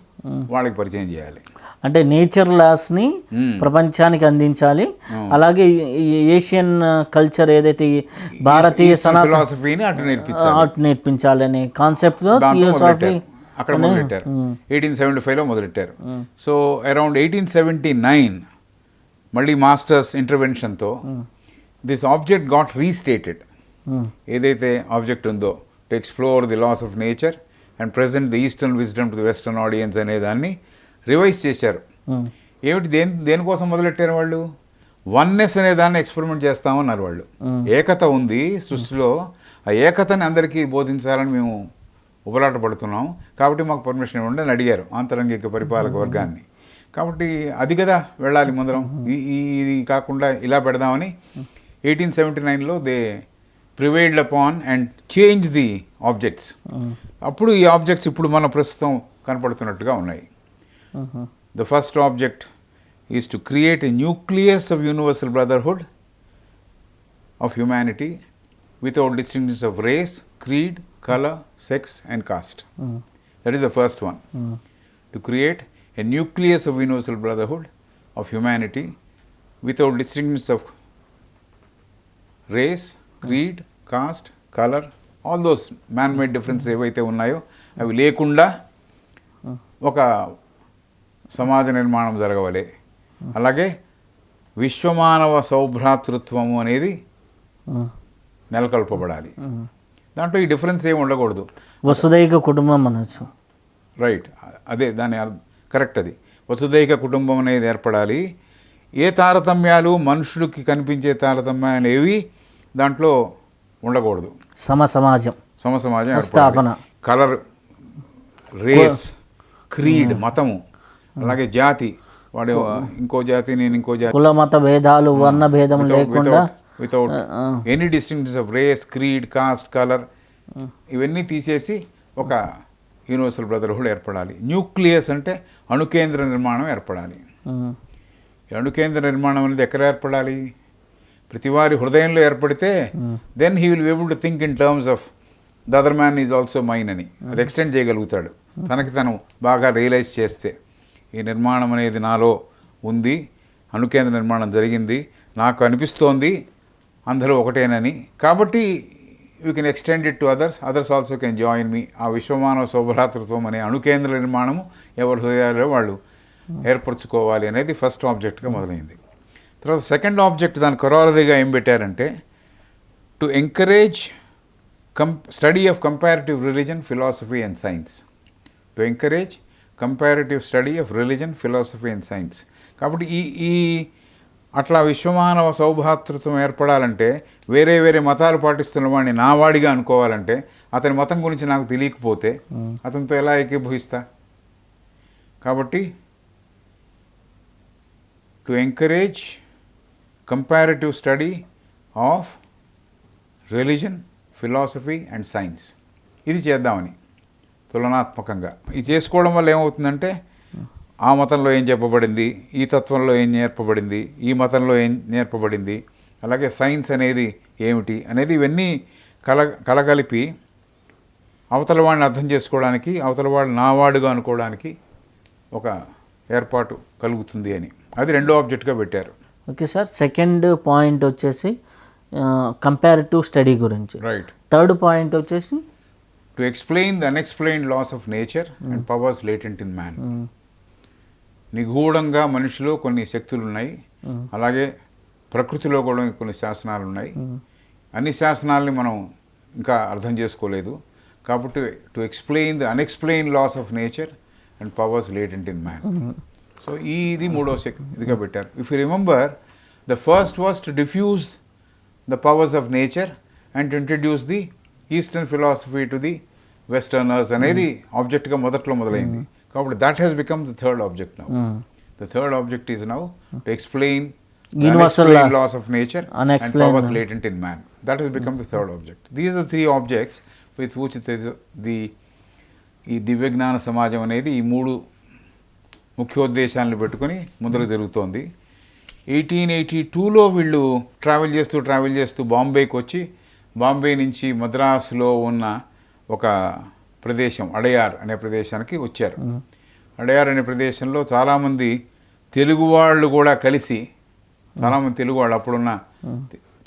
వాళ్ళకి పరిచయం చేయాలి. అంటే నేచర్ లాస్ని ప్రపంచానికి అందించాలి. అలాగే ఏషియన్ కల్చర్ ఏదైతే భారతీయ ఫిలాసఫీని అటు నేర్పించాలని కాన్సెప్ట్తో థియోసాఫీ అక్కడ మొదలెట్టారు. 1875లో మొదలెట్టారు. సో అరౌండ్ 1879 మళ్ళీ మాస్టర్స్ ఇంటర్వెన్షన్తో దిస్ ఆబ్జెక్ట్ గాట్ రీస్టేటెడ్. ఏదైతే ఆబ్జెక్ట్ ఉందో to explore the laws of nature and present the eastern wisdom to the western audience అనే దాన్ని రివైజ్ చేశారు. ఏమిటి దేనికోసం మొదలెట్టారు వాళ్ళు? వన్నెస్ అనే దాన్ని ఎక్స్పెరిమెంట్ చేస్తామన్నారు వాళ్ళు. ఏకత ఉంది సృష్టిలో, ఆ ఏకతని అందరికీ బోధించాలని మేము ఉబలాట పడుతున్నాం, కాబట్టి మాకు పర్మిషన్ ఇవ్వండి అని అడిగారు ఆంతరంగిక పరిపాలక వర్గాన్ని. కాబట్టి అది కదా వెళ్ళాలి ముందరం, ఇది కాకుండా ఇలా పెడదామని 1879లో they prevailed upon and change the objects. అప్పుడు ఈ ఆబ్జెక్ట్స్ ఇప్పుడు మన ప్రస్తుతం కనపడుతున్నట్టుగా ఉన్నాయి. The first object is to create a nucleus of universal brotherhood of humanity without distinctions of race, creed, color, sex and caste. That is the first one. To create a nucleus of universal brotherhood of humanity without distinctions of race, creed, caste, color, all those man-made differences ఏవైతే ఉన్నాయో అవి లేకుండా ఒక సమాజ నిర్మాణం జరగవలే. అలాగే విశ్వమానవ సౌభ్రాతృత్వము అనేది నెలకొల్పబడాలి. దాంట్లో ఈ డిఫరెన్స్ ఏమి ఉండకూడదు. వసుదైక కుటుంబం అనొచ్చు. రైట్, అదే దాని కరెక్ట్. అది వసుదైక కుటుంబం అనేది ఏర్పడాలి. ఏ తారతమ్యాలు, మనుషులకి కనిపించే తారతమ్యాలు ఏవి దాంట్లో ఉండకూడదు. సమసమాజం స్థాపన. కలర్, రేస్, క్రీడ్, మతము, అలాగే జాతి, వాడు ఇంకో జాతి, నేను ఇంకో జాతి, కుల మత భేదాలు, వర్ణ భేదం లేకుండా without any distinctions of race, creed, caste, colour ఇవన్నీ తీసేసి ఒక యూనివర్సల్ బ్రదర్హుడ్ ఏర్పడాలి. న్యూక్లియస్ అంటే అణుకేంద్ర నిర్మాణం ఏర్పడాలి. ఈ అణుకేంద్ర నిర్మాణం అనేది ఎక్కడ ఏర్పడాలి? ప్రతివారి హృదయంలో ఏర్పడితే then he will be able to think in terms of the other man is also mine అని అది ఎక్స్టెండ్ చేయగలుగుతాడు. తనకి తను బాగా రియలైజ్ చేస్తే ఈ నిర్మాణం అనేది నాలో ఉంది, అణుకేంద్ర నిర్మాణం జరిగింది, నాకు అనిపిస్తోంది అందరూ ఒకటేనని. కాబట్టి you can extend it to others also can join me. ఆ విశ్వమానవ సౌభ్రాతృత్వం అనే అణుకేంద్ర నిర్మాణము ఎవరి హృదయాల్లో వాళ్ళు ఏర్పరచుకోవాలి అనేది ఫస్ట్ ఆబ్జెక్ట్గా మొదలైంది. తర్వాత సెకండ్ ఆబ్జెక్ట్ దాని కొరాలరీగా ఏం పెట్టారంటే to encourage study of comparative religion, philosophy and science. To encourage comparative study of religion, philosophy and science. కాబట్టి ఈ అట్లా విశ్వమానవ సౌభ్రాతృత్వం ఏర్పడాలంటే వేరే వేరే మతాలు పాటిస్తున్న వాడిని నా వాడిగా అనుకోవాలంటే అతని మతం గురించి నాకు తెలియకపోతే అతనితో ఎలా ఏకీభవిస్తా? కాబట్టి to encourage comparative study of religion, philosophy and science. ఇది చేద్దామని తులనాత్మకంగా. ఇది చేసుకోవడం వల్ల ఏమవుతుందంటే ఆ మతంలో ఏం చెప్పబడింది, ఈ తత్వంలో ఏం నేర్పబడింది, ఈ మతంలో ఏం నేర్పబడింది, అలాగే సైన్స్ అనేది ఏమిటి అనేది ఇవన్నీ కలగలిపి అవతల వాడిని అర్థం చేసుకోవడానికి, అవతల వాడు నావాడుగా అనుకోవడానికి ఒక ఏర్పాటు కలుగుతుంది అని. అది రెండో ఆబ్జెక్ట్గా పెట్టారు. Okay sir. సెకండ్ పాయింట్ వచ్చేసి కంపారిటివ్ స్టడీ గురించి. రైట్. థర్డ్ పాయింట్ వచ్చేసి to explain the unexplained laws of nature and powers latent in man. నిగూఢంగా మనిషిలో కొన్ని శక్తులు ఉన్నాయి, అలాగే ప్రకృతిలో కూడా కొన్ని శాసనాలు ఉన్నాయి. అన్ని శాసనాలని మనం ఇంకా అర్థం చేసుకోలేదు. కాబట్టి to explain the unexplained laws of nature and powers latent in man. So ఇది మూడో ఇదిగా పెట్టారు. If you remember, the first was to diffuse the powers of nature and to introduce the eastern philosophy to the westerners అనేది ఆబ్జెక్ట్గా మొదట్లో మొదలైంది. కాబట్టి that has become the third object now. The third object is now to explain the unexplained laws of nature and powers latent in man. That has become the third object. These are the three objects with which ఈ దివ్యజ్ఞాన సమాజం అనేది ఈ మూడు ముఖ్యోద్దేశాలను పెట్టుకొని ముందరకు జరుగుతోంది. 1882లో వీళ్ళు travel చేస్తూ బాంబేకి వచ్చి, బాంబే నుంచి మద్రాసులో ఉన్న ఒక ప్రదేశం అడయార్ అనే ప్రదేశానికి వచ్చారు. అడయార్ అనే ప్రదేశంలో చాలామంది తెలుగు వాళ్ళు కూడా కలిసి, చాలామంది తెలుగు వాళ్ళు అప్పుడున్న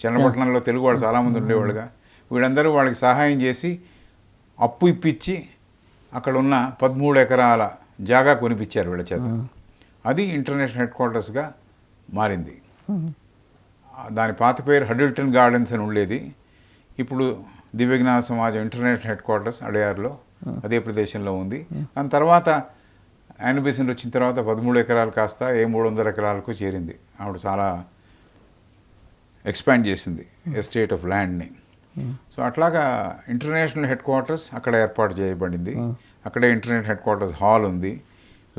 చన్నపట్నంలో తెలుగు వాళ్ళు చాలామంది ఉండేవాళ్ళుగా, వీళ్ళందరూ వాళ్ళకి సహాయం చేసి అప్పు ఇప్పించి అక్కడ ఉన్న 13 ఎకరాల జాగా కొనిపించారు వీళ్ళ చేత. అది ఇంటర్నేషనల్ హెడ్ క్వార్టర్స్గా మారింది. దాని పాత పేరు హడిల్టన్ గార్డెన్స్ అని ఉండేది. ఇప్పుడు దివ్యజ్ఞాన సమాజం ఇంటర్నేషనల్ హెడ్ క్వార్టర్స్ అడయార్లో అదే ప్రదేశంలో ఉంది. దాని తర్వాత యాన్ బెసెంట్ వచ్చిన తర్వాత 13 ఎకరాలు కాస్త 300 ఎకరాలకు చేరింది. ఆవిడ చాలా ఎక్స్పాండ్ చేసింది ఎస్టేట్ ఆఫ్ ల్యాండ్ని. సో అట్లాగా ఇంటర్నేషనల్ హెడ్ క్వార్టర్స్ అక్కడ ఏర్పాటు చేయబడింది. అక్కడే ఇంటర్నేషనల్ హెడ్ క్వార్టర్స్ హాల్ ఉంది.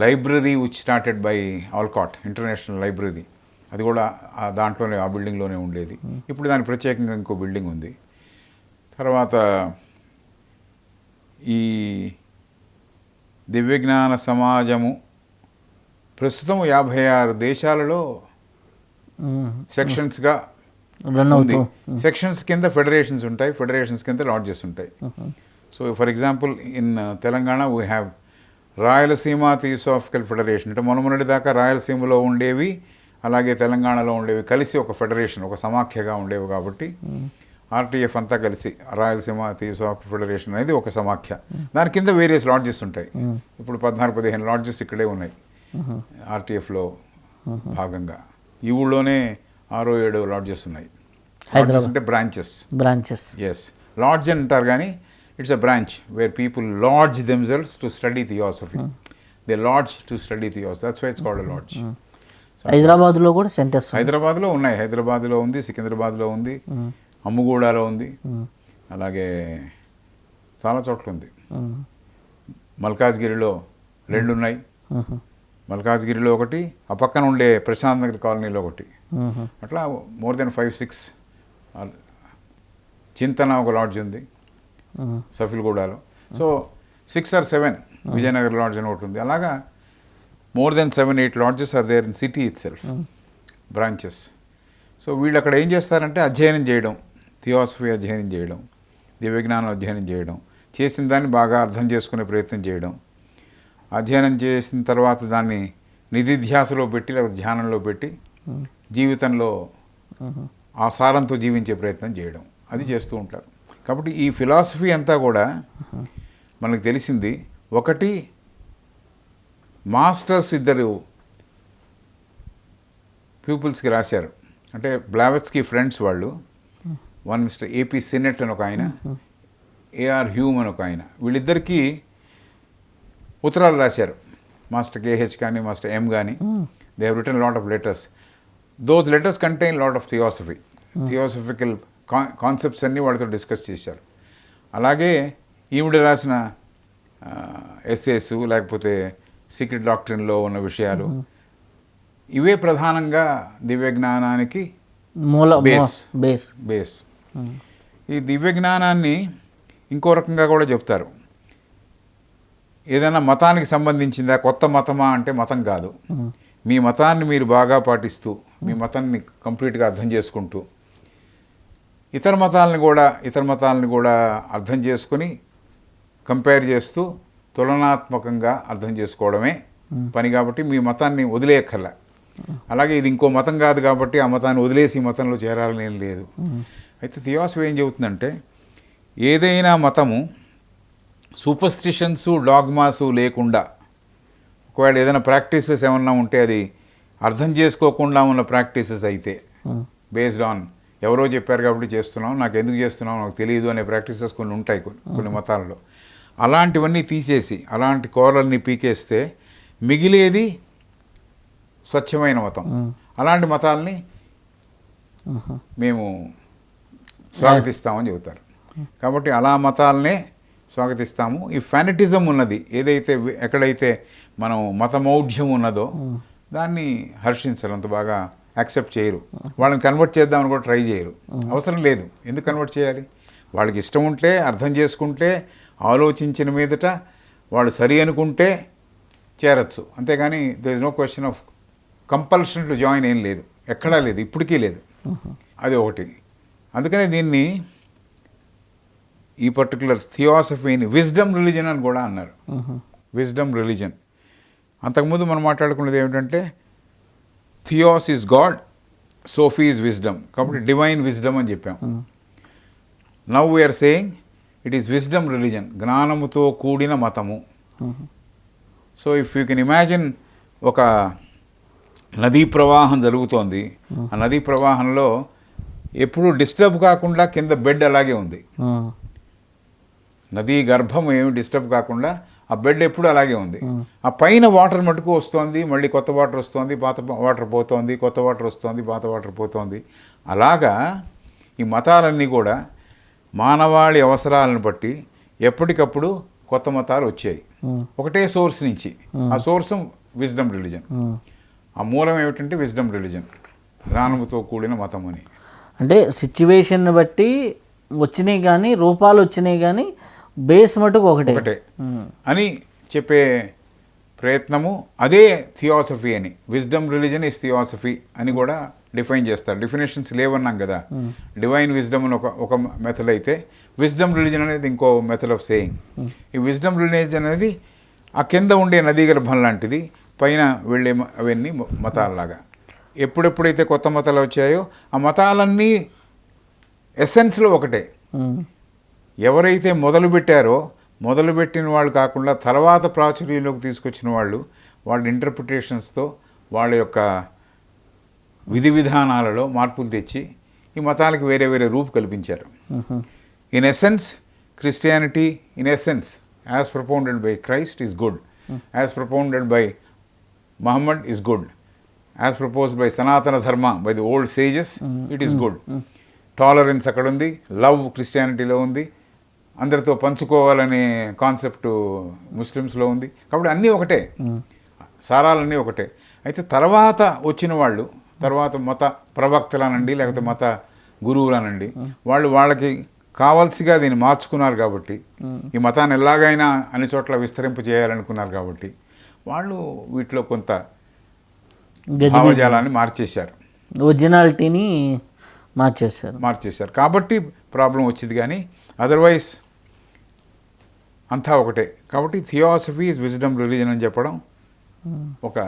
Library which started by Allcott, international library, అది కూడా దాంట్లోనే ఆ బిల్డింగ్లోనే ఉండేది. ఇప్పుడు దానికి ప్రత్యేకంగా ఇంకో బిల్డింగ్ ఉంది. తర్వాత ఈ దివ్యజ్ఞాన సమాజము ప్రస్తుతం 56 దేశాలలో సెక్షన్స్గా ఉంది. సెక్షన్స్ కింద ఫెడరేషన్స్ ఉంటాయి, ఫెడరేషన్స్ కింద లాడ్జెస్ ఉంటాయి. So for example in Telangana we have Rayalaseema theosophical federation. అంటే మొన్నటి దాకా రాయలసీమలో ఉండేవి అలాగే తెలంగాణలో ఉండేవి కలిసి ఒక ఫెడరేషన్, ఒక సమాఖ్యగా ఉండేవి. కాబట్టి ఆర్టీఎఫ్ అంతా కలిసి రాయలసీమ థియోసాఫికల్ ఫెడరేషన్ అనేది ఒక సమాఖ్య. దాని కింద వేరియస్ లాడ్జెస్ ఉంటాయి. ఇప్పుడు 14-15 లాడ్జెస్ ఇక్కడే ఉన్నాయి ఆర్టీఎఫ్లో భాగంగా. ఈ ఊళ్ళోనే 6-7 లాడ్జెస్ ఉన్నాయి. అంటే బ్రాంచెస్. ఎస్, లాడ్జ్ అంటారు కానీ it's a branch where people lodge themselves to study theosophy. They lodge to study theosophy. That's why it's called a lodge. హైదరాబాద్లో కూడా సెంటర్స్, హైదరాబాద్లో ఉన్నాయి. హైదరాబాద్లో ఉంది, సికింద్రాబాద్లో ఉంది, అమ్ముగూడలో ఉంది, అలాగే చాలా చోట్ల ఉంది. మల్కాజ్గిరిలో 2 ఉన్నాయి. మల్కాజ్గిరిలో ఒకటి, ఆ పక్కన ఉండే ప్రశాంత్ నగర్ కాలనీలో ఒకటి. అట్లా మోర్ దెన్ 5-6. చింతన ఒక లాడ్జ్ ఉంది సఫిల్గూడలో. సో 6 or 7 విజయనగర్ లాడ్జ్ అని ఒకటి ఉంది. అలాగా more than 7-8 lodges are there in city itself, branches. So వీళ్ళు అక్కడ ఏం చేస్తారంటే అధ్యయనం చేయడం, థియాసఫీ అధ్యయనం చేయడం, దివ్యజ్ఞానం అధ్యయనం చేయడం, చేసిన దాన్ని బాగా అర్థం చేసుకునే ప్రయత్నం చేయడం, అధ్యయనం చేసిన తర్వాత దాన్ని నిధిధ్యాసలో పెట్టి లేకపోతే ధ్యానంలో పెట్టి జీవితంలో ఆ సారంతో జీవించే ప్రయత్నం చేయడం, అది చేస్తూ ఉంటారు. కాబట్టి ఈ ఫిలాసఫీ అంతా కూడా మనకు తెలిసింది. ఒకటి, మాస్టర్స్ 2 పీపుల్స్కి రాశారు. అంటే బ్లావెట్స్కి ఫ్రెండ్స్ వాళ్ళు. వన్ మిస్టర్ ఏపీ సినెట్ అని ఒక ఆయన, ఏఆర్ హ్యూమ్ అని ఒక ఆయన. వీళ్ళిద్దరికీ ఉత్తరాలు రాశారు. మాస్టర్ కేహెచ్ కానీ మాస్టర్ ఎం కానీ. They have written lot of letters. Those letters contain lot of theosophy, theosophical concepts అన్నీ వాళ్ళతో డిస్కస్ చేశారు. అలాగే ఈవిడ రాసిన ఎస్సేస్ లేకపోతే సీక్రెట్ డాక్ట్రిన్లో ఉన్న విషయాలు, ఇవే ప్రధానంగా దివ్యజ్ఞానానికి బేస్ బేస్. బేస్. ఈ దివ్య జ్ఞానాన్ని ఇంకో రకంగా కూడా చెప్తారు. ఏదైనా మతానికి సంబంధించిందా, కొత్త మతమా అంటే మతం కాదు. మీ మతాన్ని మీరు బాగా పాటిస్తూ, మీ మతాన్ని కంప్లీట్గా అర్థం చేసుకుంటూ, ఇతర మతాలని కూడా అర్థం చేసుకుని కంపేర్ చేస్తూ తులనాత్మకంగా అర్థం చేసుకోవడమే పని. కాబట్టి మీ మతాన్ని వదిలేయక్కర్లా. అలాగే ఇది ఇంకో మతం కాదు కాబట్టి ఆ మతాన్ని వదిలేసి ఈ మతంలో చేరాలని ఏం లేదు. అయితే థియాసఫీ ఏం చెబుతుందంటే, ఏదైనా మతము సూపర్స్టిషన్స్, డాగ్మాసు లేకుండా, ఒకవేళ ఏదైనా ప్రాక్టీసెస్ ఏమన్నా ఉంటే అది అర్థం చేసుకోకుండా ఉన్న ప్రాక్టీసెస్ అయితే, బేస్డ్ ఆన్ ఎవరో చెప్పారు కాబట్టి చేస్తున్నాం, నాకు ఎందుకు చేస్తున్నాం నాకు తెలియదు అనే ప్రాక్టీసెస్ కొన్ని ఉంటాయి కొన్ని మతాలలో. అలాంటివన్నీ తీసేసి, అలాంటి కోరల్ని పీకేస్తే మిగిలేది స్వచ్ఛమైన మతం. అలాంటి మతాలని మేము స్వాగతిస్తామని చెబుతారు. కాబట్టి అలా మతాలనే స్వాగతిస్తాము. ఈ ఫ్యానిటిజం ఉన్నది ఏదైతే, ఎక్కడైతే మనం మతమౌఢ్యం ఉన్నదో దాన్ని హర్షించరు, అంత బాగా యాక్సెప్ట్ చేయరు. వాళ్ళని కన్వర్ట్ చేద్దామని కూడా ట్రై చేయరు. అవసరం లేదు. ఎందుకు కన్వర్ట్ చేయాలి? వాళ్ళకి ఇష్టం ఉంటే, అర్థం చేసుకుంటే, ఆలోచించిన మీదట వాడు సరి అనుకుంటే చేరచ్చు. అంతేగాని there is no question of compulsion to join ఏం లేదు, ఎక్కడా లేదు, ఇప్పటికీ లేదు. అది ఒకటి. అందుకనే దీన్ని, ఈ పర్టికులర్ థియాసఫీని విజ్డమ్ రిలీజన్ అని కూడా అన్నారు. Wisdom religion. అంతకుముందు మనం మాట్లాడుకున్నది ఏమిటంటే, theos is god, sophy is wisdom. కాబట్టి డివైన్ విజ్డమ్ అని చెప్పాం. Now we are saying it is wisdom religion, జ్ఞానముతో కూడిన మతము. So if you can imagine, ఒక నదీ ప్రవాహం జరుగుతోంది. ఆ నదీ ప్రవాహంలో ఎప్పుడు డిస్టర్బ్ కాకుండా కింద బెడ్ అలాగే ఉంది. నదీ గర్భం ఏమి డిస్టర్బ్ కాకుండా ఆ బెడ్ ఎప్పుడు అలాగే ఉంది. ఆ పైన వాటర్ మటుకు వస్తోంది, మళ్ళీ కొత్త వాటర్ వస్తోంది, పాత వాటర్ పోతోంది, కొత్త వాటర్ వస్తోంది, పాత వాటర్ పోతోంది. అలాగా ఈ మతాలన్నీ కూడా మానవాళి అవసరాలను బట్టి ఎప్పటికప్పుడు కొత్త మతాలు వచ్చాయి, ఒకటే సోర్స్ నుంచి. ఆ సోర్స్ విజ్డమ్ రిలీజన్. ఆ మూలం ఏమిటంటే విజ్డమ్ రిలీజన్, జ్ఞానముతో కూడిన మతం అని. అంటే సిచ్యువేషన్ బట్టి వచ్చినాయి కానీ, రూపాలు వచ్చినాయి కానీ, బేస్ మటుకు ఒకటే అని చెప్పే ప్రయత్నము. అదే థియాసఫీ అని. విజ్డమ్ రిలీజన్ ఇస్ థియాసఫీ అని కూడా డిఫైన్ చేస్తారు. డెఫినేషన్స్ లేవన్నాం కదా. డివైన్ విజ్డమ్ అని ఒక మెథడ్ అయితే, విజ్డమ్ రిలీజన్ అనేది ఇంకో మెథడ్ ఆఫ్ సేయింగ్. ఈ విజ్డమ్ రిలీజన్ అనేది ఆ కింద ఉండే నదీ గర్భం లాంటిది, పైన వెళ్ళే అవన్నీ మతాలలాగా. ఎప్పుడెప్పుడైతే కొత్త మతాలు వచ్చాయో ఆ మతాలన్నీ ఎసెన్స్లో ఒకటే. ఎవరైతే మొదలుపెట్టిన వాళ్ళు కాకుండా తర్వాత ప్రాచుర్యంలోకి తీసుకొచ్చిన వాళ్ళు, వాళ్ళ ఇంటర్ప్రిటేషన్స్తో, వాళ్ళ యొక్క విధి విధానాలలో మార్పులు తెచ్చి ఈ మతాలకు వేరే వేరే రూపు కల్పించారు. In essence Christianity, in essence as propounded by Christ is good, as propounded by Muhammad is good, as proposed by Sanatana Dharma, by the old sages, it is good. Tolerance అక్కడ ఉంది, లవ్ క్రిస్టియానిటీలో ఉంది, అందరితో పంచుకోవాలనే concept ముస్లిమ్స్లో ఉంది. కాబట్టి అన్నీ ఒకటే, సారాలన్నీ ఒకటే. అయితే తర్వాత వచ్చిన వాళ్ళు, తర్వాత మత ప్రవక్తలనండి, లేకపోతే మత గురువులనండి, వాళ్ళకి కావాల్సిగా దీన్ని మార్చుకున్నారు. కాబట్టి ఈ మతాన్ని ఎలాగైనా అన్ని చోట్ల విస్తరింప చేయాలనుకున్నారు. కాబట్టి వాళ్ళు వీటిలో కొంత భావజాలాన్ని మార్చేశారు, ఒరిజినాలిటీని మార్చేశారు. కాబట్టి ప్రాబ్లం వచ్చింది. కానీ అదర్వైజ్ అంతా ఒకటే. కాబట్టి థియాసఫీ ఈజ్ విజ్డమ్ రిలీజన్ అని చెప్పడం ఒక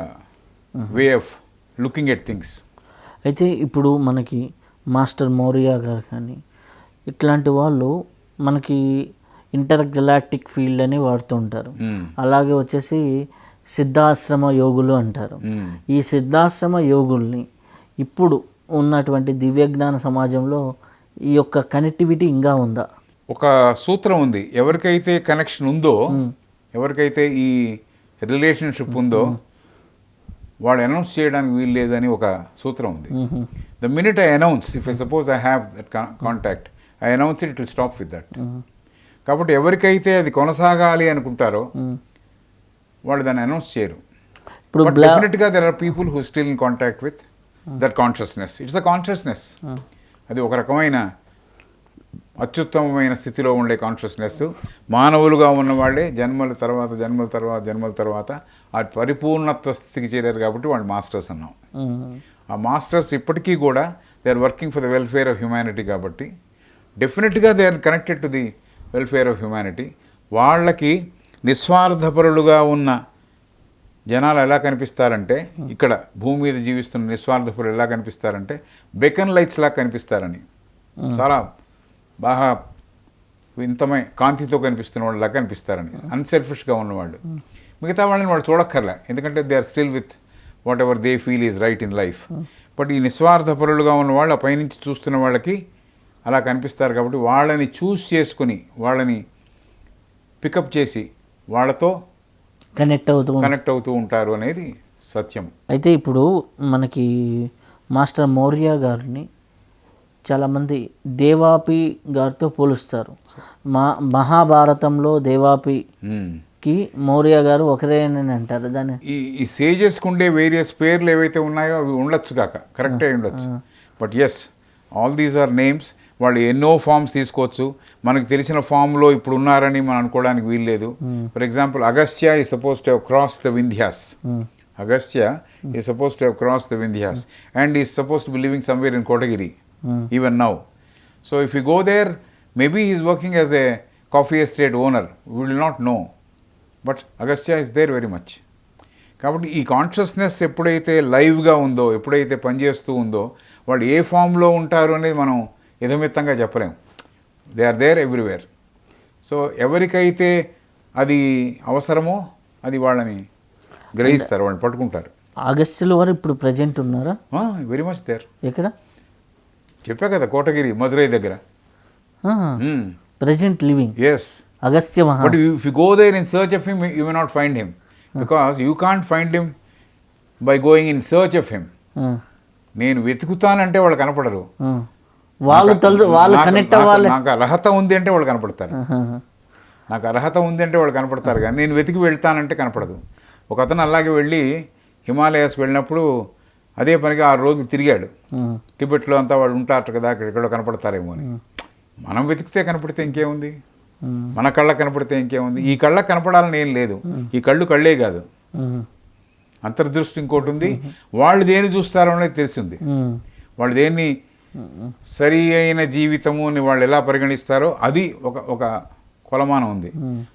way of looking at things. అయితే ఇప్పుడు మనకి మాస్టర్ మౌర్య గారు కానీ ఇట్లాంటి వాళ్ళు మనకి ఇంటర్ గెలాక్టిక్ ఫీల్డ్ అని వాడుతూ ఉంటారు. అలాగే వచ్చేసి సిద్ధాశ్రమ యోగులు అంటారు. ఈ సిద్ధాశ్రమ యోగుల్ని ఇప్పుడు ఉన్నటువంటి దివ్యజ్ఞాన సమాజంలో ఈ యొక్క కనెక్టివిటీ ఇంకా ఉందా? ఒక సూత్రం ఉంది. ఎవరికైతే కనెక్షన్ ఉందో, ఎవరికైతే ఈ రిలేషన్షిప్ ఉందో, వాడు అనౌన్స్ చేయడానికి వీలు లేదని ఒక సూత్రం ఉంది. The minute I announce, if I suppose I have that contact, I announce it will stop with that. కాబట్టి ఎవరికైతే అది కొనసాగాలి అనుకుంటారో వాళ్ళు దాన్ని అనౌన్స్ చేయరు. ఇప్పుడు డెఫినెట్గా there are people who still in contact with that consciousness. It's a consciousness. అది ఒక రకమైన అత్యుత్తమమైన స్థితిలో ఉండే కాన్షియస్నెస్. మానవులుగా ఉన్నవాళ్ళే జన్మల తర్వాత ఆ పరిపూర్ణత్వ స్థితికి చేరారు కాబట్టి వాళ్ళు మాస్టర్స్ అన్నాం. ఆ మాస్టర్స్ ఇప్పటికీ కూడా they are working for the welfare of humanity కాబట్టి డెఫినెట్గా they are connected to the welfare of humanity. వాళ్ళకి నిస్వార్థపరులుగా ఉన్న జనాలు ఎలా కనిపిస్తారంటే, ఇక్కడ భూమి మీద జీవిస్తున్న నిస్వార్థపరులు ఎలా కనిపిస్తారంటే బెకన్ లైట్స్ లాగా కనిపిస్తారని, చాలా బాగా ఇంతమై కాంతితో కనిపిస్తున్న వాళ్ళలా కనిపిస్తారని, అన్సెల్ఫిష్గా ఉన్నవాళ్ళు. మిగతా వాళ్ళని వాళ్ళు చూడక్కర్లే, ఎందుకంటే they are still with whatever they feel is right in life. But ఈ నిస్వార్థపరులుగా ఉన్న వాళ్ళు ఆ పైనుంచి చూస్తున్న వాళ్ళకి అలా కనిపిస్తారు కాబట్టి వాళ్ళని చూస్ చేసుకుని వాళ్ళని పికప్ చేసి వాళ్ళతో కనెక్ట్ అవుతూ ఉంటారు అనేది సత్యం. అయితే ఇప్పుడు మనకి మాస్టర్ మౌర్య గారిని చాలామంది దేవాపి గారితో పోలుస్తారు. మహాభారతంలో దేవాపికి మౌర్య గారు ఒకరే అని అంటారు. దాన్ని ఈ సేజెస్కి ఉండే వేరియస్ పేర్లు ఏవైతే ఉన్నాయో అవి ఉండొచ్చు కాక, కరెక్టే ఉండొచ్చు. But yes, all these are names. వాళ్ళు ఎన్నో ఫామ్స్ తీసుకోవచ్చు. మనకు తెలిసిన ఫామ్లో ఇప్పుడు ఉన్నారని మనం అనుకోవడానికి వీల్లేదు. ఫర్ ఎగ్జాంపుల్, అగస్త్య ఈ suppose to have cross the Vindhya's. Agastya is supposed to have crossed the Vindhyas and is supposed to be living somewhere in Kotagiri even now. So if you go there, maybe he is working as a coffee estate owner. We will not know. But Agastya is there very much. కాబట్టి ఈ consciousness ఎప్పుడైతే లైవ్గా ఉందో, ఎప్పుడైతే పనిచేస్తూ ఉందో, వాళ్ళు ఏ ఫామ్లో ఉంటారు అనేది మనం యథమిత్తంగా చెప్పలేం. They are there everywhere. So ఎవరికైతే అది అవసరమో అది వాళ్ళని గ్రహిస్తారు, వాళ్ళని పట్టుకుంటారు. అగస్త్యుల వారు ఇప్పుడు ప్రజెంట్ ఉన్నారా? Very much there. ఎక్కడ చెప్పా కదా, కోటగిరి, మధురై దగ్గర. Present living. ఎస్, అగస్త్య మహా. But if you go there in search of him, you may not find him, because you can't find him by going in search of him. నేను వెతుకుతానంటే వాళ్ళు కనపడరు. వాళ్ళు కనెక్ట్ అవ్వాలి. నాకు అర్హత ఉంది అంటే వాళ్ళు కనపడతారు. నాకు అర్హత ఉంది అంటే వాళ్ళు కనపడతారు, కానీ నేను వెతికి వెళ్తానంటే కనపడదు. ఒక అతను అలాగే వెళ్ళి హిమాలయాస్ వెళ్ళినప్పుడు అదే పనిగా 6 రోజులు తిరిగాడు. టిబెట్లో అంతా వాళ్ళు ఉంటారు కదా, అక్కడెక్కడో కనపడతారేమో అని. మనం వెతికితే కనపడితే ఇంకేముంది, మన కళ్ళకు కనపడితే ఇంకేముంది. ఈ కళ్ళకు కనపడాలని ఏం లేదు, ఈ కళ్ళే కాదు, అంతర్దృష్టి ఇంకోటి ఉంది. వాళ్ళు దేన్ని చూస్తారో అనేది తెలిసింది. వాళ్ళు దేన్ని సరి అయిన జీవితము అని వాళ్ళు ఎలా పరిగణిస్తారో అది ఒక కొలమానం ఉంది.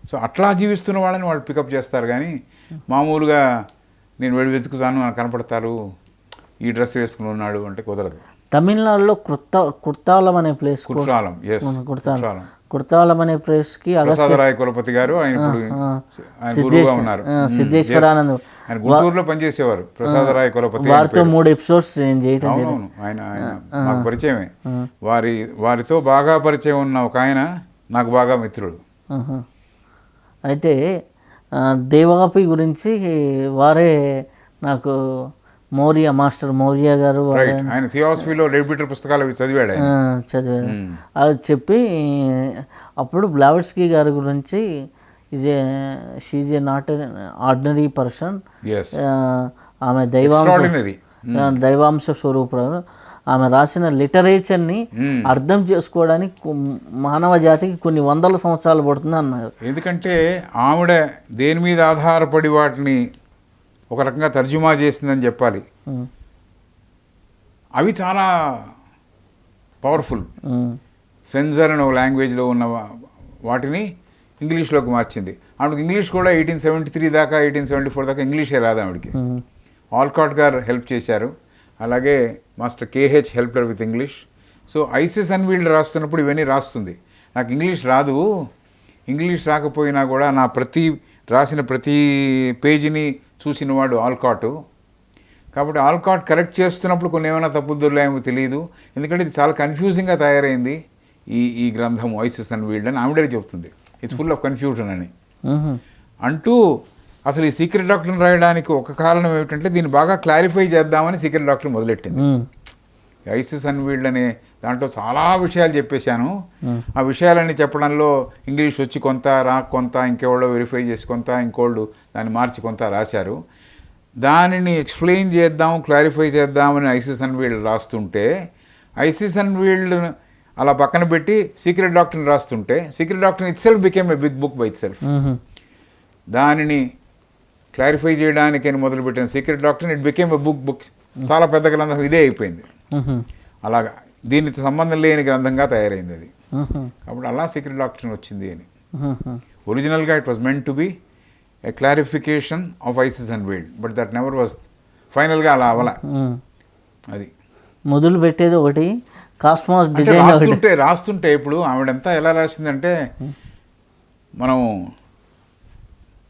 సో అట్లా జీవిస్తున్న వాళ్ళని వాళ్ళు పికప్ చేస్తారు. కానీ మామూలుగా నేను వెళ్ళి వెతుకుతాను, నాకు కనపడతారు, ఈ డ్రెస్ వేసుకుని ఉన్నాడు అంటే కుదరదు. తమిళనాడులో కుర్తాలం అనే ప్లేస్, కుర్తాలం అనే ప్లేస్కి ప్రసాదరాయ కులపతి గారు ఆయన గురువుగా ఉన్నారు. సిద్ధేశ్వరానంద్ ఆయన గుంటూరులో పనిచేసేవారు. ప్రసాదరాయ కులపతి వారితో 3 ఎపిసోడ్స్ చేయటం. అవునవును, ఆయన మాకు పరిచయమే. వారితో బాగా పరిచయం ఉన్న ఒక ఆయన నాకు బాగా మిత్రుడు. అయితే దేవాపి గురించి వారే నాకు మాస్టర్ మౌర్య గారు ఆయన థియాసఫీలో రెడ్బిటర్ పుస్తకాలు అవి చదివాడు. అది చెప్పి అప్పుడు బ్లావెట్స్కీ గారి గురించి she's a not ordinary person, ఆమె దైవాంశ స్వరూపుడు. ఆమె రాసిన లిటరేచర్ని అర్థం చేసుకోవడానికి మానవ జాతికి కొన్ని 100 సంవత్సరాలు పడుతుంది అన్నారు. ఎందుకంటే ఆవిడ దేని మీద ఆధారపడి వాటిని ఒక రకంగా తర్జుమా చేసిందని చెప్పాలి. అవి చాలా పవర్ఫుల్. సెన్సర్ అని ఒక లాంగ్వేజ్లో ఉన్న వాటిని ఇంగ్లీష్లోకి మార్చింది. ఆవిడకి ఇంగ్లీష్ కూడా 1873 దాకా 1874 దాకా ఇంగ్లీషే రాదు ఆవిడకి. ఆల్కాట్ గారు హెల్ప్ చేశారు. అలాగే master KH helped with English. So Isis Unveiled రాస్తున్నప్పుడు ఇవన్నీ రాస్తుంది. నాకు ఇంగ్లీష్ రాదు, ఇంగ్లీష్ రాకపోయినా కూడా నా రాసిన ప్రతి పేజీని చూసినవాడు ఆల్కాటు. కాబట్టి ఆల్కాట్ కరెక్ట్ చేస్తున్నప్పుడు కొన్ని ఏమైనా తప్పులు దొరికాయేమో తెలియదు. ఎందుకంటే ఇది చాలా కన్ఫ్యూజింగ్గా తయారైంది ఈ గ్రంథము ఐసిస్ అన్వీల్డ్ అని ఆవిడే చెప్తుంది. ఇట్స్ ఫుల్ ఆఫ్ కన్ఫ్యూజన్ అని అంటూ అసలు ఈ సీక్రెట్ డాక్టర్ని రాయడానికి ఒక కారణం ఏమిటంటే దీన్ని బాగా క్లారిఫై చేద్దామని సీక్రెట్ డాక్టర్ మొదలెట్టింది. ఐసిస్ అన్వీల్డ్ అనే దాంట్లో చాలా విషయాలు చెప్పేశాను. ఆ విషయాలన్నీ చెప్పడంలో ఇంగ్లీష్ వచ్చి కొంత కొంత ఇంకెవడో వెరిఫై చేసి కొంత ఇంకోళ్ళు దాన్ని మార్చి కొంత రాశారు. దానిని ఎక్స్ప్లెయిన్ చేద్దాం, క్లారిఫై చేద్దామని ఐసిస్ అండ్ వీల్డ్ రాస్తుంటే, ఐసిస్ అండ్ వీల్డ్ అలా పక్కన పెట్టి సీక్రెట్ డాక్టర్ని రాస్తుంటే, Secret Doctrine itself became a big book by itself. దానిని క్లారిఫై చేయడానికి అని మొదలుపెట్టిన Secret Doctrine it became a book. చాలా పెద్ద గ్రంథం ఇదే అయిపోయింది. అలాగా దీనికి సంబంధం లేని గ్రంథంగా తయారైంది అది. కాబట్టి అలా సీక్రెట్ డాక్టర్ వచ్చింది అని. ఒరిజినల్గా it was meant to be A clarification of ISIS and wield, but that never was ఫైనల్గా అలా అవలా. అది మొదలు పెట్టేది ఒకటి, కాస్మాస్ అంటే డిజైన్ రాస్తుంటే ఇప్పుడు ఆవిడంతా ఎలా రాసిందంటే, మనం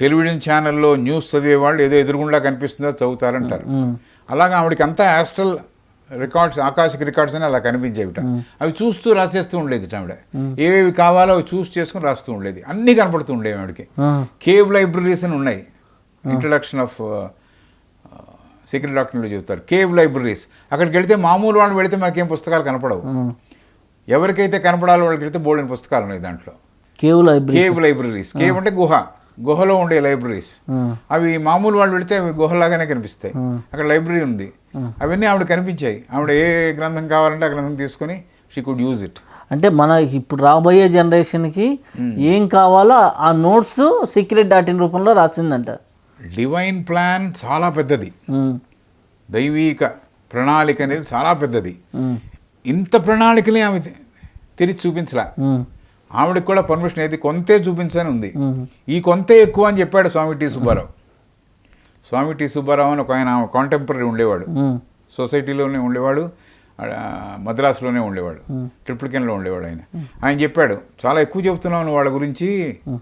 టెలివిజన్ ఛానల్లో న్యూస్ చదివేవాళ్ళు ఏదో ఎదురుగుండా కనిపిస్తుందో చదువుతారంటారు. అలాగా ఆవిడకి అంతా యాస్ట్రల్ రికార్డ్స్, ఆకాశిక రికార్డ్స్ అని అలా కనిపించేవిట. అవి చూస్తూ రాసేస్తూ ఉండేది ఆవిడ. ఏవేవి కావాలో అవి చూస్ చేసుకుని రాస్తూ ఉండేది. అన్నీ కనపడుతూ ఉండేవి ఆవిడకి. కేవ్ లైబ్రరీస్ అని ఉన్నాయి. ఇంట్రడక్షన్ ఆఫ్ సీక్రెట్ డాక్టర్లో చెబుతారు కేవ్ లైబ్రరీస్. అక్కడికి వెళితే మామూలు వాళ్ళు వెళితే మనకేం పుస్తకాలు కనపడవు. ఎవరికైతే కనపడాలో వాళ్ళకి వెళితే బోల్డెన్ పుస్తకాలు ఉన్నాయి దాంట్లో. Cave libraries. కేవ్ అంటే గుహలో ఉండే లైబ్రరీస్. అవి మామూలు వాళ్ళు వెళితే అవి గుహలాగానే కనిపిస్తాయి. అక్కడ లైబ్రరీ ఉంది. అవన్నీ ఆవిడ కనిపించాయి. ఆవిడ ఏ గ్రంథం కావాలంటే ఆ గ్రంథం తీసుకొని షీ కుడ్ యూజ్ ఇట్. అంటే మన ఇప్పుడు రాబోయే జనరేషన్కి ఏం కావాలో ఆ నోట్స్ secret.in రూపంలో రాసిందంట. డివైన్ ప్లాన్ చాలా పెద్దది. దైవీక ప్రణాళిక అనేది చాలా పెద్దది. ఇంత ప్రణాళికని ఆమె తిరిగి చూపించలా. ఆవిడకి కూడా పర్మిషన్ ఏది కొంతే చూపించని ఉంది. ఈ కొంతే ఎక్కువ అని చెప్పాడు స్వామి టి సుబ్బారావు. స్వామి టి సుబ్బారావు అని ఒక ఆయన కాంటెంపరీ ఉండేవాడు. సొసైటీలోనే ఉండేవాడు, మద్రాసులోనే ఉండేవాడు, ట్రిప్లికెన్లో ఉండేవాడు. ఆయన చెప్పాడు, చాలా ఎక్కువ చెబుతున్నావు నువ్వు వాళ్ళ గురించి,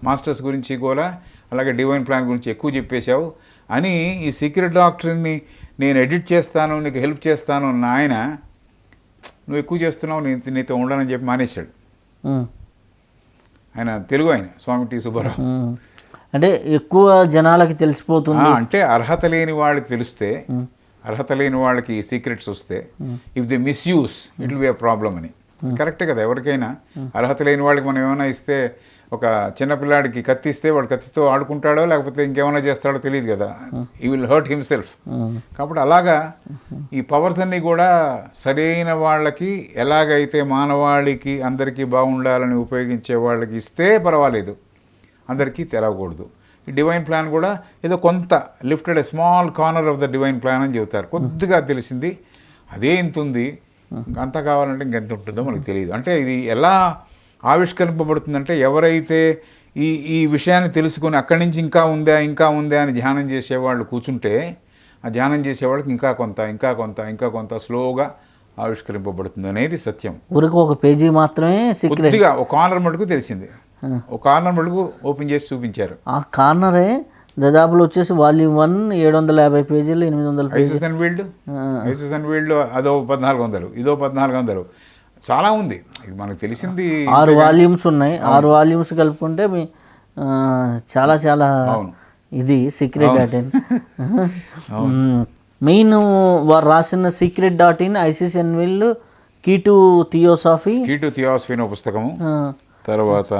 మాస్టర్స్ గురించి కూడా, అలాగే డివైన్ ప్లాన్ గురించి ఎక్కువ చెప్పేశావు అని. ఈ సీక్రెట్ డాక్టర్ని నేను ఎడిట్ చేస్తాను, నీకు హెల్ప్ చేస్తాను అన్న ఆయన, నువ్వు ఎక్కువ చేస్తున్నావు, నీతో ఉండనని చెప్పి మానేశాడు. ఆయన తెలుగు ఆయన స్వామి టి సుబ్బారావు. అంటే ఎక్కువ జనాలకి తెలిసిపోతుంది. అంటే అర్హత లేని వాళ్ళకి తెలిస్తే, అర్హత లేని వాళ్ళకి సీక్రెట్స్ వస్తే, if they misuse it will be a problem అని. కరెక్టే కదా. ఎవరికైనా అర్హత లేని వాళ్ళకి మనం ఏమైనా ఇస్తే, ఒక చిన్నపిల్లాడికి కత్తి ఇస్తే వాడు కత్తితో ఆడుకుంటాడో లేకపోతే ఇంకేమైనా చేస్తాడో తెలియదు కదా. ఈ విల్ హర్ట్ హిమ్సెల్ఫ్. కాబట్టి అలాగా ఈ పవర్స్ అన్నీ కూడా సరైన వాళ్ళకి, ఎలాగైతే మానవాళికి అందరికీ బాగుండాలని ఉపయోగించే వాళ్ళకి ఇస్తే పర్వాలేదు, అందరికీ తెలవకూడదు. ఈ డివైన్ ప్లాన్ కూడా ఏదో కొంత lifted a small corner of the divine plan అని చెబుతారు. కొద్దిగా తెలిసింది, అదే ఇంత ఉంది, అంత కావాలంటే ఇంకెంత ఉంటుందో మనకు తెలియదు. అంటే ఇది ఎలా ఆవిష్కరింపబడుతుందంటే, ఎవరైతే ఈ విషయాన్ని తెలుసుకొని అక్కడి నుంచి ఇంకా ఉందా అని ధ్యానం చేసేవాళ్ళు కూర్చుంటే, ఆ ధ్యానం చేసేవాళ్ళకి ఇంకా కొంత స్లోగా ఆవిష్కరింపబడుతుంది అనేది సత్యం. ఊరికి ఒక పేజీ మాత్రమే కొద్దిగా ఒక కార్నర్ మటుకు తెలిసింది. ఒక కార్నర్ మటుకు ఓపెన్ చేసి చూపించారు. ఆ కార్నరే దాదాపులో వచ్చేసి వాల్యూమ్ 1 750 పేజీలు, 800 ఐసిస్ అండ్ వీల్డ్ అదో 1400, ఇదో 1400, చాలా ఉంది. ఇది మనకు తెలిసింది 6 వాల్యూమ్స్ ఉన్నాయి. 6 వాల్యూమ్స్ కలుపుకుంటే చాలా ఇది secret.in. మెయిన్ వారు రాసిన secret.in, Isis Unveiled, Key to Theosophy అనే పుస్తకము, తర్వాత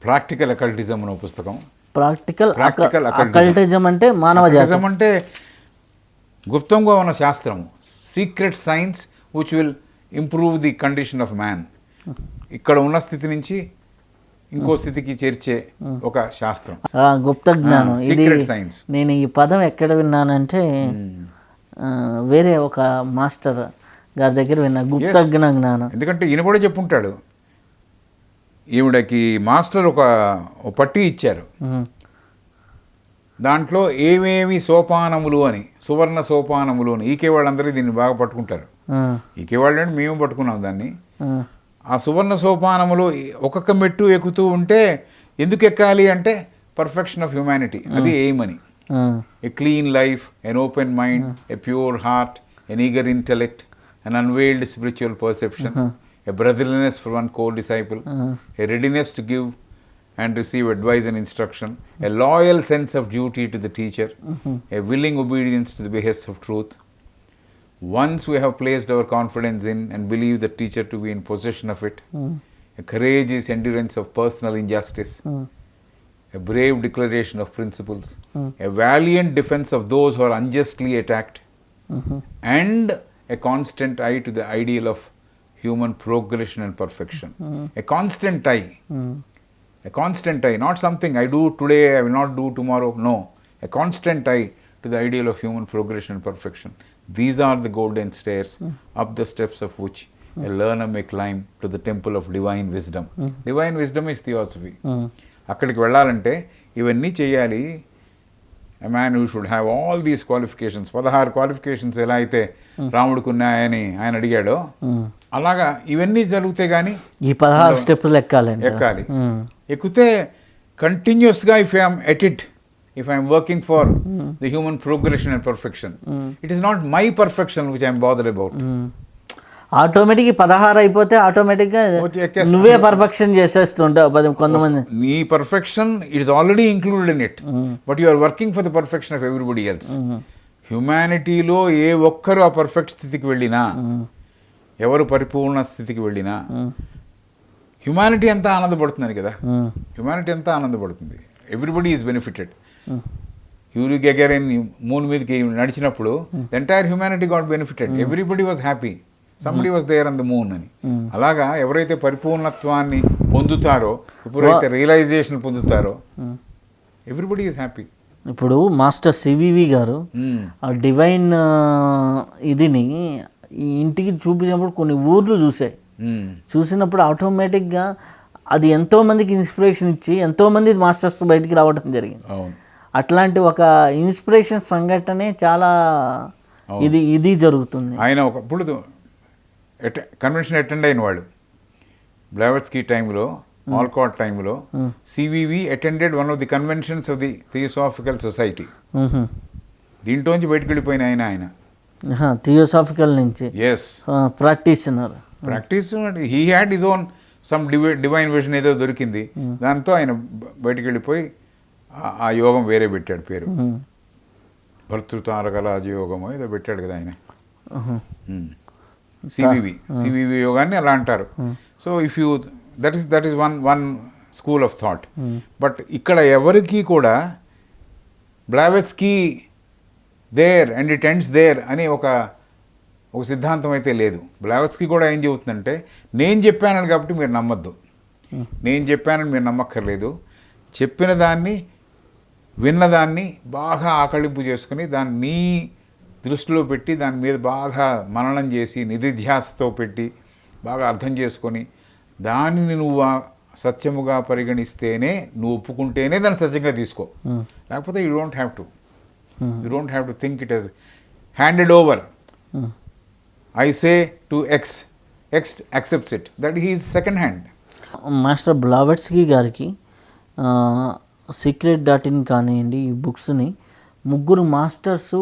ప్రాక్టికల్ అకల్టిజం అనే పుస్తకం. ప్రాక్టికల్ అకల్టిజం అంటే మానవ జాతి అంటే గుప్తంగా ఉన్న శాస్త్రం, secret science which will improve the condition of man. ఇక్కడ ఉన్న స్థితి నుంచి ఇంకో స్థితికి చేర్చే ఒక శాస్త్రం, గుప్త జ్ఞానం. ఇది సైన్స్. నేను ఈ పదం ఎక్కడ విన్నానంటే వేరే ఒక మాస్టర్ గారి దగ్గర విన్నా, గుప్త జ్ఞానం. ఎందుకంటే ఈయన కూడా చెప్పుంటాడు, ఈవిడకి మాస్టర్ ఒక పట్టి ఇచ్చారు, దాంట్లో ఏమేమి సోపానములు అని, సువర్ణ సోపానములు అని. ఈకే వాళ్ళందరూ దీన్ని బాగా పట్టుకుంటారు. ఈకే వాళ్ళు అంటే మేము పట్టుకున్నాం దాన్ని. ఆ సువర్ణ సోపానములు ఒక్కొక్క మెట్టు ఎక్కుతూ ఉంటే, ఎందుకు ఎక్కాలి అంటే పర్ఫెక్షన్ ఆఫ్ హ్యుమానిటీ, అది ఎయిమ్ అని. A clean life, an open mind, a pure heart, an eager intellect, an unveiled spiritual perception, a brotherliness for one co-disciple, a readiness to give and receive advice and instruction, a loyal sense of duty to the teacher, a willing obedience to the behests of truth. Once we have placed our confidence in and believe the teacher to be in possession of it, a courageous endurance of personal injustice, a brave declaration of principles, a valiant defense of those who are unjustly attacked, and a constant eye to the ideal of human progression and perfection. A constant eye. A constant eye, not something I do today, I will not do tomorrow. No, a constant eye to the ideal of human progression and perfection. These are the golden stairs up the steps of which a learner may climb to the temple of divine wisdom. Divine wisdom is theosophy. అక్కడికి వెళ్ళాలంటే ఇవన్నీ చేయాలి. A man who should have all these qualifications, 16 qualifications ఎలా అయితే రాముడికి ఉన్నాయని ఆయన అడిగాడో అలాగా ఇవన్నీ జరిగితే కానీ ఈ 16 స్టెప్పులు ఎక్కాలి. ఎక్కితే కంటిన్యూస్గా if I'm at it, if I'm working for the human progression and perfection, it is not my perfection which I'm bother about. Automatic 16 అయిపోతే ఆటోమేటిక్గా నువ్వే పర్ఫెక్షన్ చేసేస్తుంటావు. కొంతమంది నీ perfection it is already included in it, but you are working for the perfection of everybody else. హ్యుమానిటీలో ఏ ఒక్కరు ఆ పర్ఫెక్ట్ స్థితికి వెళ్ళినా, ఎవరు పరిపూర్ణ స్థితికి వెళ్ళినా హ్యుమానిటీ అంతా ఆనందపడుతుందని కదా. హ్యుమానిటీ అంతా ఆనందపడుతుంది. Everybody is benefited. Yuri Gagarin moon మీదకి నడిచినప్పుడు the entire humanity got benefited. Everybody was happy. Somebody was there on the moon అని. అలాగా ఎవరైతే పరిపూర్ణత్వాన్ని పొందుతారో, ఎప్పుడైతే రియలైజేషన్ పొందుతారో, ఎవ్రీబడి ఈజ్ హ్యాపీ. ఇప్పుడు మాస్టర్ సివివి గారు ఆ డివైన్ ఇదిని ఇంటికి చూపించినప్పుడు కొన్ని ఊర్లు చూసినప్పుడు ఆటోమేటిక్గా అది ఎంతోమందికి ఇన్స్పిరేషన్ ఇచ్చి ఎంతోమంది మాస్టర్స్ బయటికి రావడం జరిగింది. అట్లాంటి ఒక ఇన్స్పిరేషన్ సంఘటనే చాలా ఇది జరుగుతుంది. ఆయన ఒకప్పుడు కన్వెన్షన్ అటెండ్ అయిన వాడు. బ్లావెట్స్కీ టైంలో, ఆల్కాట్ టైంలో CVV attended one of the conventions of the Theosophical Society. దీంట్లోంచి బయటకు వెళ్ళిపోయిన ఆయన థియోసాఫికల్ నుంచి practice he had his own some divine vision ఏదో దొరికింది. దాంతో ఆయన బయటకు వెళ్ళిపోయి ఆ యోగం వేరే పెట్టాడు పేరు. భర్తృతారక రాజయోగమో ఏదో పెట్టాడు కదా ఆయన. సివివి యోగాన్ని అలా అంటారు. So if you that is one school of thought. But ఇక్కడ ఎవరికి కూడా Blavatsky there and it ends there అని ఒక సిద్ధాంతం అయితే లేదు. బ్లావెట్స్కీ కూడా ఏం చెబుతుందంటే, నేను చెప్పానని కాబట్టి మీరు నమ్మద్దు, నేను చెప్పానని మీరు నమ్మక్కర్లేదు. చెప్పిన దాన్ని, విన్నదాన్ని బాగా ఆకళింపు చేసుకుని దాన్ని నీ దృష్టిలో పెట్టి దాని మీద బాగా మననం చేసి నిధిధ్యాసతో పెట్టి బాగా అర్థం చేసుకొని దానిని నువ్వు సత్యముగా పరిగణిస్తేనే, నువ్వు ఒప్పుకుంటేనే దాన్ని సత్యంగా తీసుకో. లేకపోతే you don't have to think it has handed over. I say to X accepts it, that he is second hand. Master Blavatsky గారికి secret.in కానివ్వండి, ఈ బుక్స్ని 3 మాస్టర్స్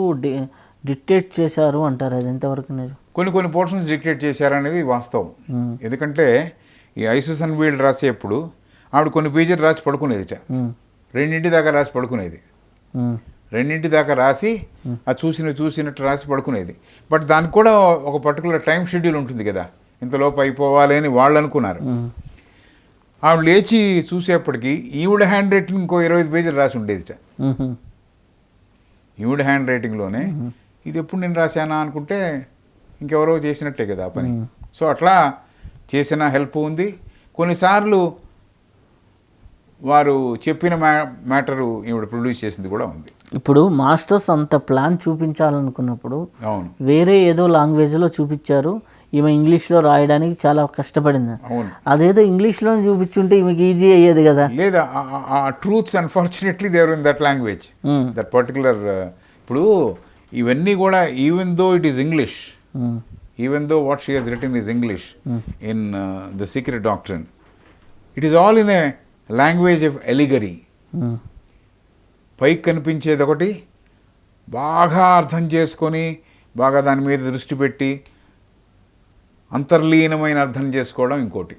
డిక్టేట్ చేశారు అంటారు. అది ఎంతవరకు నిజం? కొన్ని పోర్షన్స్ డిక్టేట్ చేశారనేది వాస్తవం. ఎందుకంటే ఈ ఐసిస్ అన్వీల్డ్ రాసేప్పుడు ఆవిడ కొన్ని పేజీలు రాసి పడుకునేది, 2 దాకా రాసి పడుకునేది. 2 దాకా రాసి అది చూసినట్టు రాసి పడుకునేది. బట్ దానికి కూడా ఒక పర్టికులర్ టైం షెడ్యూల్ ఉంటుంది కదా, ఇంతలోపు అయిపోవాలి అని వాళ్ళు అనుకున్నారు. ఆవిడ లేచి చూసేప్పటికి ఈవిడ హ్యాండ్ రైటింగ్ ఇంకో 25 పేజీలు రాసి ఉండేది. ఈవిడ హ్యాండ్ రైటింగ్లోనే ఇది ఎప్పుడు నేను రాశానా అనుకుంటే ఇంకెవరో చేసినట్టే కదా ఆ పని. సో అట్లా చేసిన హెల్ప్ ఉంది. కొన్నిసార్లు వారు చెప్పిన మ్యాటరు ఈవిడ ప్రొడ్యూస్ చేసింది కూడా ఉంది. ఇప్పుడు మాస్టర్స్ అంత ప్లాన్ చూపించాలనుకున్నప్పుడు అవును, వేరే ఏదో లాంగ్వేజ్లో చూపించారు. ఈమె ఇంగ్లీష్లో రాయడానికి చాలా కష్టపడింది. అదేదో ఇంగ్లీష్లో చూపించుంటే ఈమెకి ఈజీ అయ్యేది కదా. లేదా ఆ truths unfortunately they were in that language, that particular. ఇప్పుడు ఇవన్నీ కూడా even though it is English, even though what she has written is English in the Secret Doctrine, it is all in a language of allegory. పైకి కనిపించేది ఒకటి, బాగా అర్థం చేసుకొని బాగా దాని మీద దృష్టి పెట్టి అంతర్లీనమైన అర్థం చేసుకోవడం ఇంకోటి.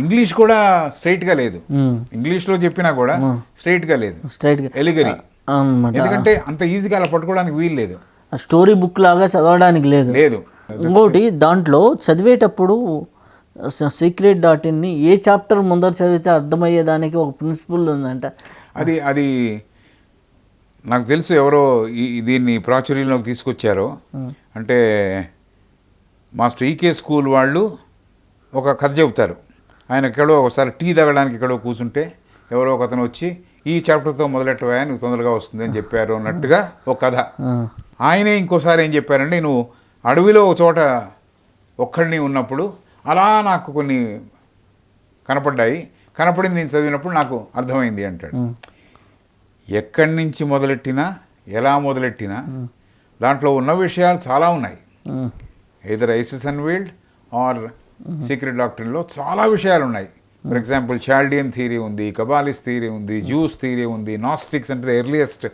ఇంగ్లీష్ కూడా స్ట్రైట్గా లేదు, ఇంగ్లీష్లో చెప్పినా కూడా స్ట్రైట్గా లేదు, ఎలిగరీ. ఎందుకంటే అంత ఈజీగా అలా పట్టుకోవడానికి వీలు లేదు, స్టోరీ బుక్ లాగా చదవడానికి లేదు. లేదు. ఇంకోటి దాంట్లో చదివేటప్పుడు secret.in ఏ చాప్టర్ ముందర చదివితే అర్థమయ్యేదానికి ఒక ప్రిన్సిపల్ ఉందంట. అది నాకు తెలుసు ఎవరో దీన్ని ప్రాచుర్యంలోకి తీసుకొచ్చారో. అంటే మాస్టర్ ఈకే స్కూల్ వాళ్ళు ఒక కథ చెబుతారు. ఆయన ఎక్కడో ఒకసారి టీ తాగడానికి ఎక్కడో కూర్చుంటే ఎవరో ఒక అతను వచ్చి ఈ చాప్టర్తో మొదలెట్టవా నువ్వు తొందరగా వస్తుంది అని చెప్పారు అన్నట్టుగా ఒక కథ. ఆయనే ఇంకోసారి ఏం చెప్పారంటే, నువ్వు అడవిలో ఒక చోట ఒక్కడిని ఉన్నప్పుడు అలా నాకు కొన్ని కనపడింది నేను చదివినప్పుడు నాకు అర్థమైంది అంటాడు. ఎక్కడి నుంచి మొదలెట్టినా ఎలా మొదలెట్టినా దాంట్లో ఉన్న విషయాలు చాలా ఉన్నాయి. Either Isis Unveiled or Secret డాక్టరీన్లో చాలా విషయాలు ఉన్నాయి. ఫర్ ఎగ్జాంపుల్ చాల్డియన్ థియరీ ఉంది, కబాలిస్ థియరీ ఉంది, జూస్ థియరీ ఉంది, నాస్టిక్స్ అంటే ఎర్లియస్ట్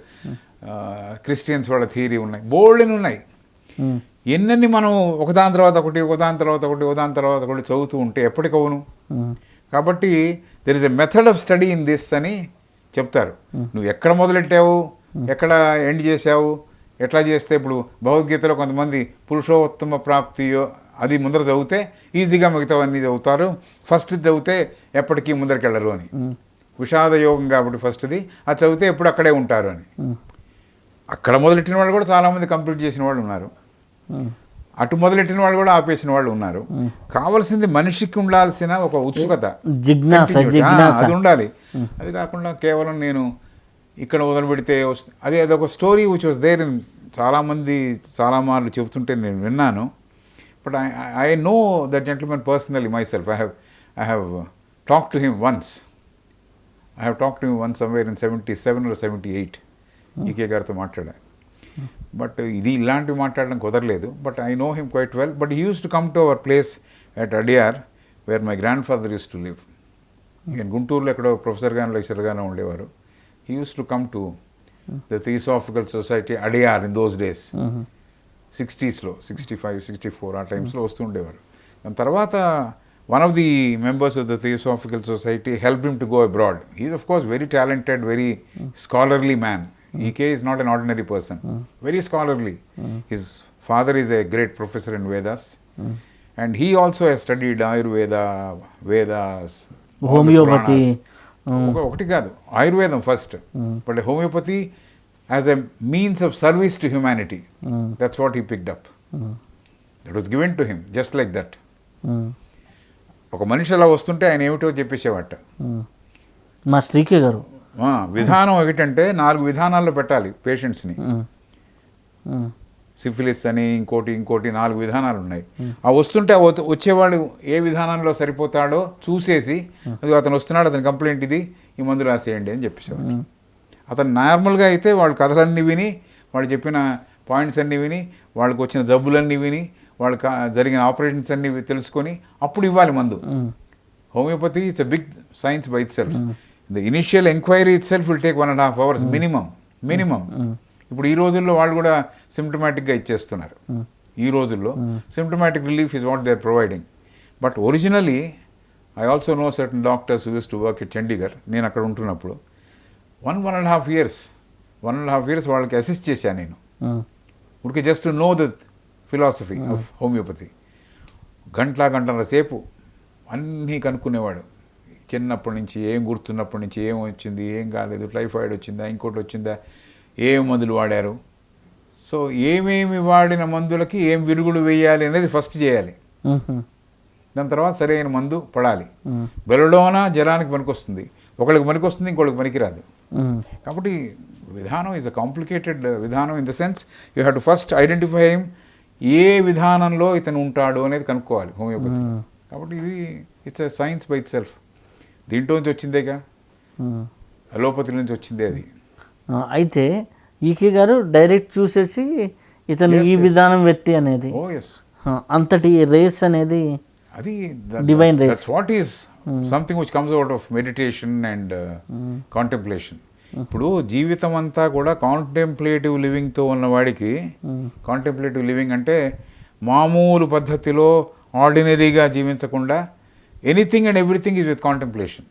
క్రిస్టియన్స్ వాళ్ళ థియరీ ఉన్నాయి, బోల్డెన్ ఉన్నాయి. ఎన్నెన్ని మనం ఒకదాని తర్వాత ఒకటి చదువుతూ ఉంటే ఎప్పటికవును. కాబట్టి there is a method of study in this అని చెప్తారు. నువ్వు ఎక్కడ మొదలెట్టావు, ఎక్కడ ఎండ్ చేసావు, ఎట్లా చేస్తే ఇప్పుడు భగవద్గీతలో కొంతమంది పురుషోత్తమ ప్రాప్తియో అది ముందర చదివితే ఈజీగా మిగతావన్నీ చదువుతారు, ఫస్ట్ చదివితే ఎప్పటికీ ముందరికెళ్ళరు అని. విషాద యోగం కాబట్టి ఫస్ట్ది అది చదివితే ఎప్పుడు అక్కడే ఉంటారు అని. అక్కడ మొదలెట్టిన వాళ్ళు కూడా చాలామంది కంప్లీట్ చేసిన వాళ్ళు ఉన్నారు, అటు మొదలెట్టిన వాళ్ళు కూడా ఆపేసిన వాళ్ళు ఉన్నారు. కావాల్సింది మనిషికి ఉండాల్సిన ఒక ఉత్సుకత, జిజ్ఞాస అది ఉండాలి. అది కాకుండా కేవలం నేను ఇక్కడ మొదలు పెడితే అదొక story which was there in చాలా మార్లు చెబుతుంటే నేను విన్నాను. But I know that gentlemen personally myself. I have talk to him once somewhere in 77 or 78 ఈకే గారితో మాట్లాడా. బట్ ఇది ఇలాంటివి మాట్లాడడం కుదరలేదు. But I know him quite well. But he uses to come to our place at Adyar where my grandfather uses to live. ఈయన గుంటూరులో ఎక్కడో ప్రొఫెసర్గానో లెక్చరర్గానో ఉండేవారు. He uses to come to the Theosophical Society Adyar in those days, 60s, 65, 64 ఆ టైమ్స్లో వస్తూ ఉండేవారు. దాని తర్వాత one of the members of the Theosophical Society helped him to go abroad. He is of course very talented, very scholarly man. EK is not an ordinary person, very scholarly. His father is a great professor in Vedas, and he also has studied Ayurveda, Vedas, homeopathy. ఒకటి కాదు, ఆయుర్వేదం first, but homeopathy as a means of service to humanity. That's what he picked up. It was given to him just like that. ఒక మనిషి అలా వస్తుంటే ఆయన ఏమిటో చెప్పేసేవాట. మా శ్రీకే గారు విధానం ఏమిటంటే 4 విధానాల్లో పెట్టాలి పేషెంట్స్ని. సిఫిలిస్ అని ఇంకోటి 4 విధానాలు ఉన్నాయి. ఆ వస్తుంటే వచ్చేవాడు ఏ విధానంలో సరిపోతాడో చూసేసి, అది అతను వస్తున్నాడు, అతని కంప్లైంట్ ఇది, ఈ మందు రాసేయండి అని చెప్పేసేవాడు. అతను నార్మల్గా అయితే వాళ్ళు కథలన్నీ విని, వాళ్ళు చెప్పిన పాయింట్స్ అన్నీ విని, వాళ్ళకి వచ్చిన జబ్బులన్నీ విని, వాళ్ళకి జరిగిన ఆపరేషన్స్ అన్నీ తెలుసుకొని అప్పుడు ఇవ్వాలి మందు. Homeopathy it's a big science by itself. The initial enquiry itself will take 1.5 hours minimum. ఇప్పుడు ఈ రోజుల్లో వాళ్ళు కూడా సిమ్టమాటిక్గా ఇచ్చేస్తున్నారు. ఈ రోజుల్లో symptomatic relief is what they are providing. But originally I also know certain doctors who uses to work at Chandigarh. నేను అక్కడ ఉంటున్నప్పుడు 1.5 years వాళ్ళకి అసిస్ట్ చేశాను నేను. ఉడికి just to know the philosophy of homeopathy. గంటన్నర సేపు అన్నీ కనుక్కునేవాడు. చిన్నప్పటి నుంచి ఏం గుర్తున్నప్పటి నుంచి ఏం వచ్చింది, ఏం కాలేదు, టైఫాయిడ్ వచ్చిందా, ఇంకోటి వచ్చిందా, ఏం మందులు వాడారు, సో ఏమేమి వాడిన మందులకి ఏం విరుగుడు వేయాలి అనేది ఫస్ట్ చేయాలి. దాని తర్వాత సరైన మందు పడాలి. బెలడోనా జ్వరానికి పనికొస్తుంది, ఒకళ్ళకి పనికొస్తుంది, ఇంకోళ్ళకి పనికిరాదు. కాబట్టి విధానం ఈజ్ అ కాంప్లికేటెడ్ విధానం in the sense you have to first identify him, ఏ విధానంలో ఇతను ఉంటాడు అనేది కనుక్కోవాలి హోమియోపతి. కాబట్టి ఇది it's a science by itself. దీంట్లో నుంచి వచ్చిందేగా, అలోపతి నుంచి వచ్చిందే అది. అయితే ఈకే గారు డైరెక్ట్ చూసేసి ఇతను ఈ విధానం వ్యక్తి అనేది, అంతటి రేస్ అనేది అది divine race. That's what is something which comes out of meditation and contemplation. ఇప్పుడు జీవితం అంతా కూడా కాంటెంప్లేటివ్ లివింగ్తో ఉన్నవాడికి, కాంటెంప్లేటివ్ లివింగ్ అంటే మామూలు పద్ధతిలో ఆర్డినరీగా జీవించకుండా anything and everything is with contemplation.